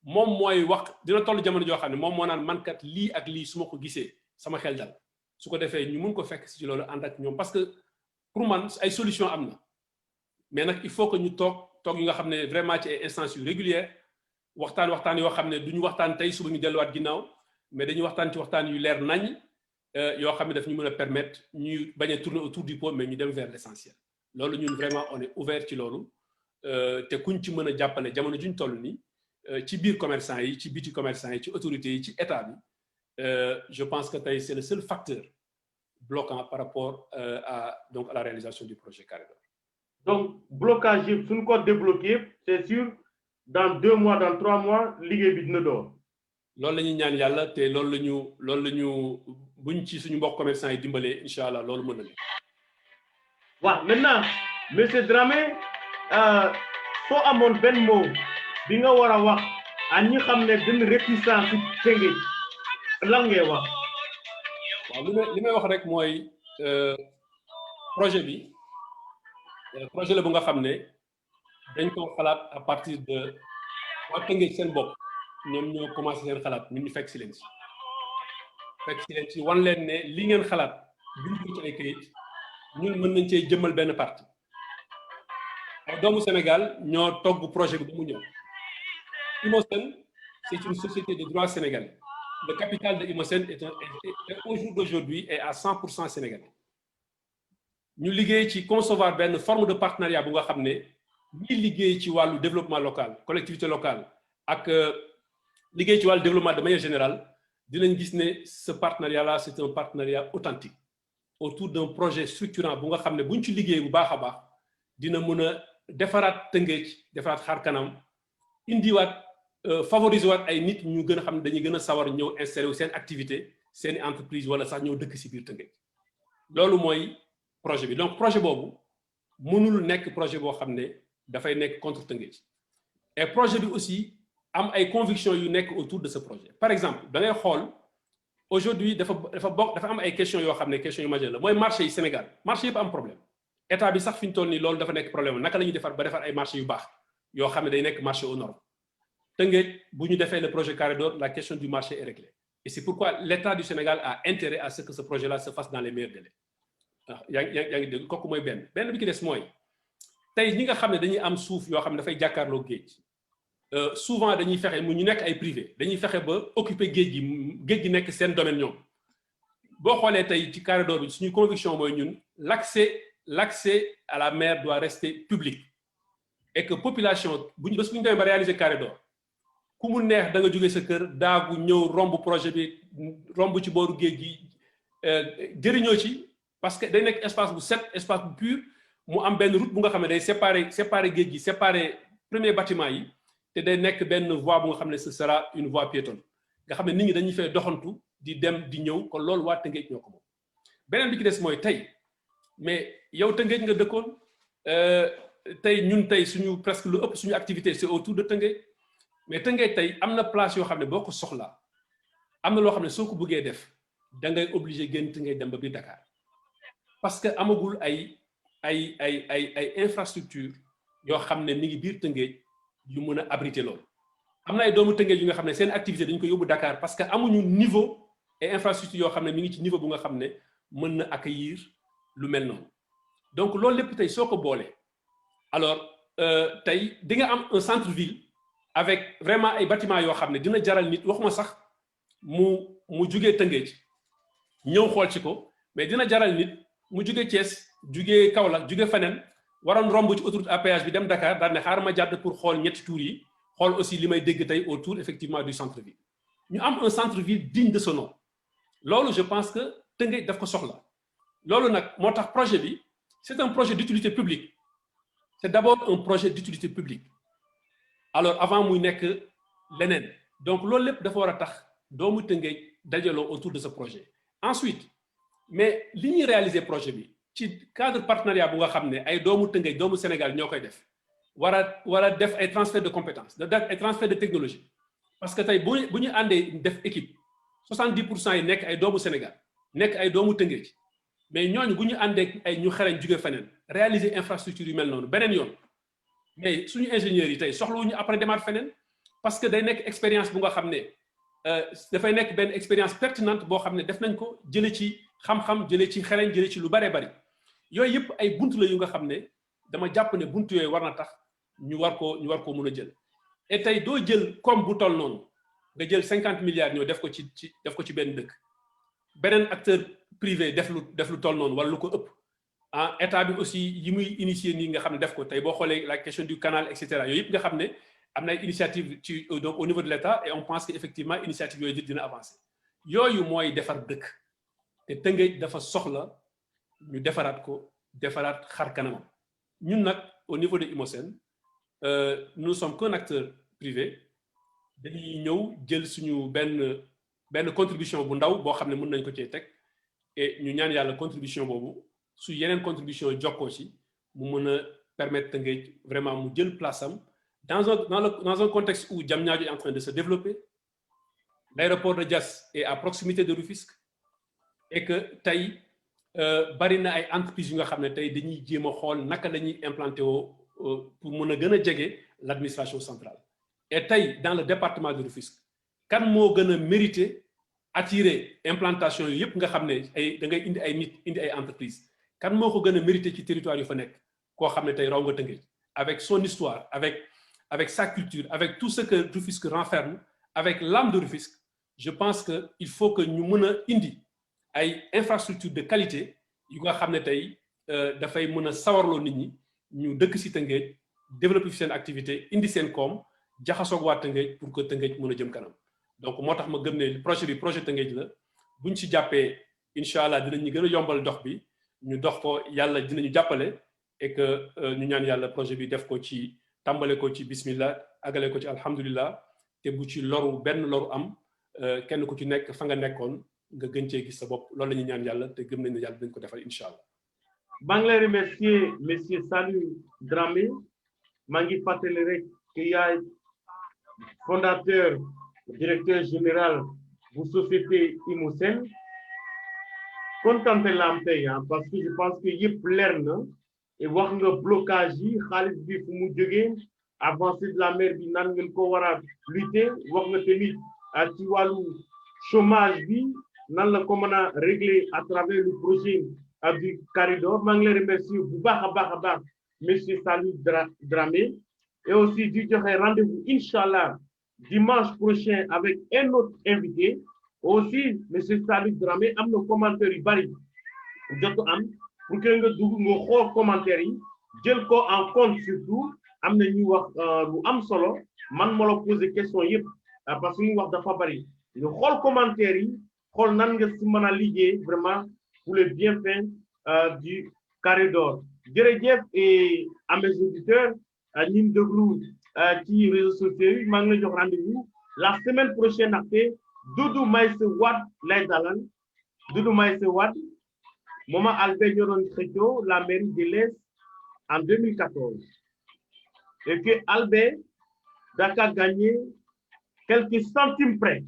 moom mooy wax dina toll jamono joo xam ne moom moo naan man kat lii ak lii su ma ko gisee sama xel dal su ko defee ñu mun ko fekk ci loolu ànd ak ñoom parce que pour man ay solution am na mais nag il faut que ñu toog yi nga xam ne vraiment ci ay instances yu régulières waxtaan yoo xam ne du ñu waxtaan tey suba ñu delluwaat ginnaaw mais dañuy waxtaan ci waxtaan yu leer nañ yoo xam ne daf ñu mën a permettre ñuy bañ a tourner autour du pot mais ñu dem vers l'essentiel loolu ñun vraiment on est ouvert ci loolu te kuñ ci mën a jàppale jamono juñ toll nii ci biir commerçant yi ci biti commerçant yi ci autorités yi ci état bi je pense que tey c'est le seul facteur bloquant par rapport à la réalisation du projet Carré d'Or. Donc blocage yëpp suñu ko débloqué c'est sûr dans 2 mois dans 3 mois liggéey bi dina door. loolu la ñuy ñaan yàlla te loolu la ñu buñ ci suñu mbokk commerçant yi dimbalee incha allah loolu mën na leen. waaw maintenant monsieur Dramé soo amoon benn mot bi nga war a wax a ñi xam ne gën réticent ci Tëngéej lan ngay wax. waaw li may wax rek mooy projet bi projet la bu nga xam ne dañ ko xalaat à partir de waa Tëngéej seen bopp ñoom ñoo commencé seen xalaat ñun ñu fekk si leen ci wan leen ne li ngeen xalaat bind ko ci ay kayit ñun mën nañ cee jëmmal benn parti ay doomu Sénégal ñoo togg projet bi ba mu ñëw. Imosen, c'est une société de droit sénégalais. Le capital de Imosen est au jour d'aujourd'hui est à 100% sénégalais. Nous liggéey ci concevoir benn forme de partenariat bu nga xam ne ñi liggéey ci wàllu développement local collectivité locale ak liggéey ci wàllu développement de manière générale dinañ gis ne ce partenariat là c'est un partenariat authentique autour d'un projet structurant bu nga xam ne buñ ci liggéey bu baax a baax dina mën a defaraat Tëngéej defaraat xar kanam indiwaat favoriser waat ay nit ñu gën a xam ne dañuy gën a sawar ñëw installé wu seen activité seen entreprise wala sax ñëw dëkk si biir Tëngéej loolu mooy projet bi donc projet boobu mënul nekk projet boo xam ne dafay nekk contre Tëngéej et projet bi aussi am ay convictions yu nekk autour de ce projet par exemple da ngay xool aujourd'hui dafa am ay questions yoo xam ne questions yu majeures la mooy marché yi Sénégal marché yëpp am problème état bi sax fi ñu toll nii loolu dafa nekk problème naka la ñuy defar ba defar ay marché yu baax yoo xam ne day nekk marché aux normes Tëngéej bu ñu defee le projet Carré d'Or la question du marché est réglée et c'est pourquoi l'État du Sénégal a intérêt à ce que ce projet-là se fasse dans les meilleurs délais waaw yaa ngi dégg kooku mooy benn bi ki des mooy tey ñi nga xam ne dañuy am suuf yoo xam ne dafay jàkkaarloo géej souvent dañuy fexe mu ñu nekk ay privé dañuy fexe ba occuper géej gi nekk seen domaine ñoom boo xoolee tey ci Carré d'Or bi suñu conviction mooy ñun l'accès à la mer doit rester public et que population bu ñu demee ba réaliser Carré d'Or ku mu neex da nga jógee sa kër daagu ñëw romb projet bi romb ci booru géej gi jëriñoo ci parce que day nekk espace bu set espace bu pur mu am benn route bu nga xam ne day séparer géej gi séparer premier bâtiment yi te day nekk benn voie bu nga xam ne ce sera une voie piétonne nga xam ne nit ñi dañuy fay doxantu di dem di ñëw kon loolu waa Tëngéej ñoo ko moom beneen bi ki des mooy tey mais yow Tëngéej nga dëkkoon tey ñun tey suñu presque lu ëpp suñu activité c'est autour de Tëngéej mais Tëngéej tey am na place yoo xam ne boo ko soxlaa am na loo xam ne soo ko bëggee def da ngay obligé génn Tëngéej dem ba biir Dakar parce que amagul ay infrastructure yoo xam ne mi ngi biir Tëngéej yu mën a abriter loolu am na ay doomu Tëngéej yu nga xam ne seen activité dañu ko yóbbu Dakar parce que amuñu niveau et infrastructure yoo xam ne mi ngi ci niveau bu nga xam ne mën na accueillir lu mel noonu donc loolu lépp tey soo ko boolee alors tey di nga am un centre-ville avec vraiment ay bâtiments yoo xam ne dina jaral nit waxuma sax mu jugee Tëngéej ñëw xool ci ko mais dina jaral nit mu jugee Thiès jugee Kaolack jugee feneen waroon romb ci autoroute à péage bi dem Dakar daal ne xaaral ma jàdd pour xool ñetti tours yi xool aussi li may dégg tey autour effectivement du centre-ville ñu am un centre-ville digne de ce nom loolu je pense que Tëngéej daf ko soxla loolu nag moo tax projet bi c'est un projet d'utilité publique c'est d'abord un projet d'utilité publique alors avant muy nekk leneen donc loolu lépp dafa war a tax doomu Tëngéej dajaloo autour de ce projet ensuite mais li ñuy réaliser projet bi ci cadre partenariat bu nga xam ne ay doomu Tëngéej doomu Sénégal ñoo koy def war a def ay transfert de compétences def ay transfert de technologie parce que tey bu ñu àndee def équipe 70% yi nekk ay doomu Sénégal nekk ay doomu Tëngéej mais ñooñu bu ñu àndee ay ñu xarañ jóge feneen réaliser infrastructure yu mel noonu beneen yoon mais suñu ingénieurs yi tey soxlawuñu après demaat feneen parce que day nekk expérience bu nga xam ne dafay nekk benn expérience pertinente boo xam ne def nañ ko jële ci xam-xam jële ci xarañ jële ci lu baree bari yooyu yëpp ay buntu la yu nga xam ne dama jàpp ne buntu yooyu war na tax ñu war koo mën a jël et tey doo jël comme bu toll noonu nga jël 50 milliards ñoo def ko ci benn dëkk beneen acteur privé def lu toll noonu wala lu ko ëpp ah état bi aussi yi muy initier nii nga xam ne def ko tey boo xoolee la question du canal et cetera yooyu yëpp nga xam ne am na ay initiative ci donc au niveau de l'état et on pense que effectivement initiative yooyu dina avancer yooyu mooy defar dëkk te Tëngéej dafa soxla ñu defaraat ko defaraat xar kanamam ñun nag au niveau de Imosen nous ne sommes qu'un acteur privé dañuy ñëw jël suñu benn contribution bu ndaw boo xam ne mën nañ ko cee teg et ñu ñaan yàlla contribution boobu su yeneen contribution jokkoo ci mu mën a permettre Tëngéej vraiment mu jël place am dans un contexte où Diamniadio est en train de se développer. L'aéroport de Diass est à proximité de Rufisque et que tey bari na ay entreprises yu nga xam ne tey dañuy jéem a xool naka la ñuy implanté woo pour mën a gën a jege l'administration centrale. Et tey dans le département de Rufisque kan moo gën a mérité attirer implantation yu yëpp nga xam ne ay da ngay indi ay nit indi ay entreprises kan moo ko gën a mérité ci territoire yu fa nekk koo xam ne tey raw nga Tëngéej avec son histoire avec sa culture avec tout ce que Rufisque renferme avec l'âme de Rufisque. Je pense que il faut que ñu mën a indi ay infrastructures de qualité yu nga xam ne tey dafay mën a sawarloo nit ñi ñu dëkk si Tëngéej développer seen activité indi seen koom jaxasoog waa Tëngéej pour que Tëngéej mën a jëm kanam. Donc moo tax ma gëm ne projet Tëngéej la buñ ci jàppee incha allah dinañu gën a yombal dox bi ñu dox ko yàlla dinañu jàppale et que ñu ñaan yàlla projet bi def ko ci tàmbale ko ci bismillah agale ko ci alhamdulillah te bu ci loru benn loru am kenn ku ci nekk fa nga nekkoon nga gën cee gis sa bopp loolu la ñuy ñaan yàlla te gëm nañ ne yàlla dañ ko defal incha allah. maa ngi lay remercier monsieur Saliou Dramé maa ngi fàttali rek que yaay fondateur directeur général bu société Imosen contenté la am tey parce que je pense que yëpp leer na et wax nga blocage yi xaalis bi fu mu jógee avancée de la mer bi nan ngeen ko war a lutter wax nga tamit ci wàllu chômage bi nan la ko mën a régler à travers le projet du corridor maa ngi lay remercier bu baax a baax monsieur Saliou Dramé et aussi di joxe rendez-vous inchallah dimanche prochain avec un autre invité aussi monsieur Saliou Dramé am na commentaire yu bari jot am pour que nga dugg nga xool commentaire yi jël ko en compte surtout am na ñuy wax lu am solo man ma la poser question yëpp parce que ñu wax dafa bari ñu xool commentaire yi xool nan nga si mën a liggéey vraiment pour le bienfait du corridor jërëjëf et à mes auditeurs ñun déglu ci réseaux sociaux yi maa ngi la jox rendez-vous la semaine prochaine ak Doudou Maïssa Wade lay dalal Doudou Maïssa Wade Maman Albert ñoo doon xëccoo la mairie de l'Est en 2014 et que Albert Dakar gagné quelques centimes près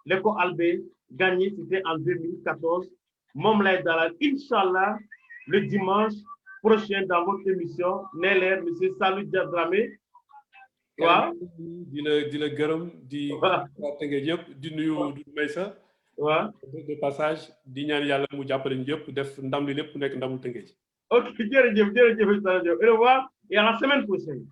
l'école Albert gagné c'était en 2014 moom lay dalal inchallah le dimanche prochain dans votre émission nee leer monsieur Saliou Dramé waaw di la gërëm di Tëngéej yëpp di nuyu Doudou Maïssa waaw de passage di ñaan yàlla mu jàppale ñu yëpp def ndam li lépp nekk ndamul Tëngéej. Ok jërëjëf au revoir et à la semaine prochaine.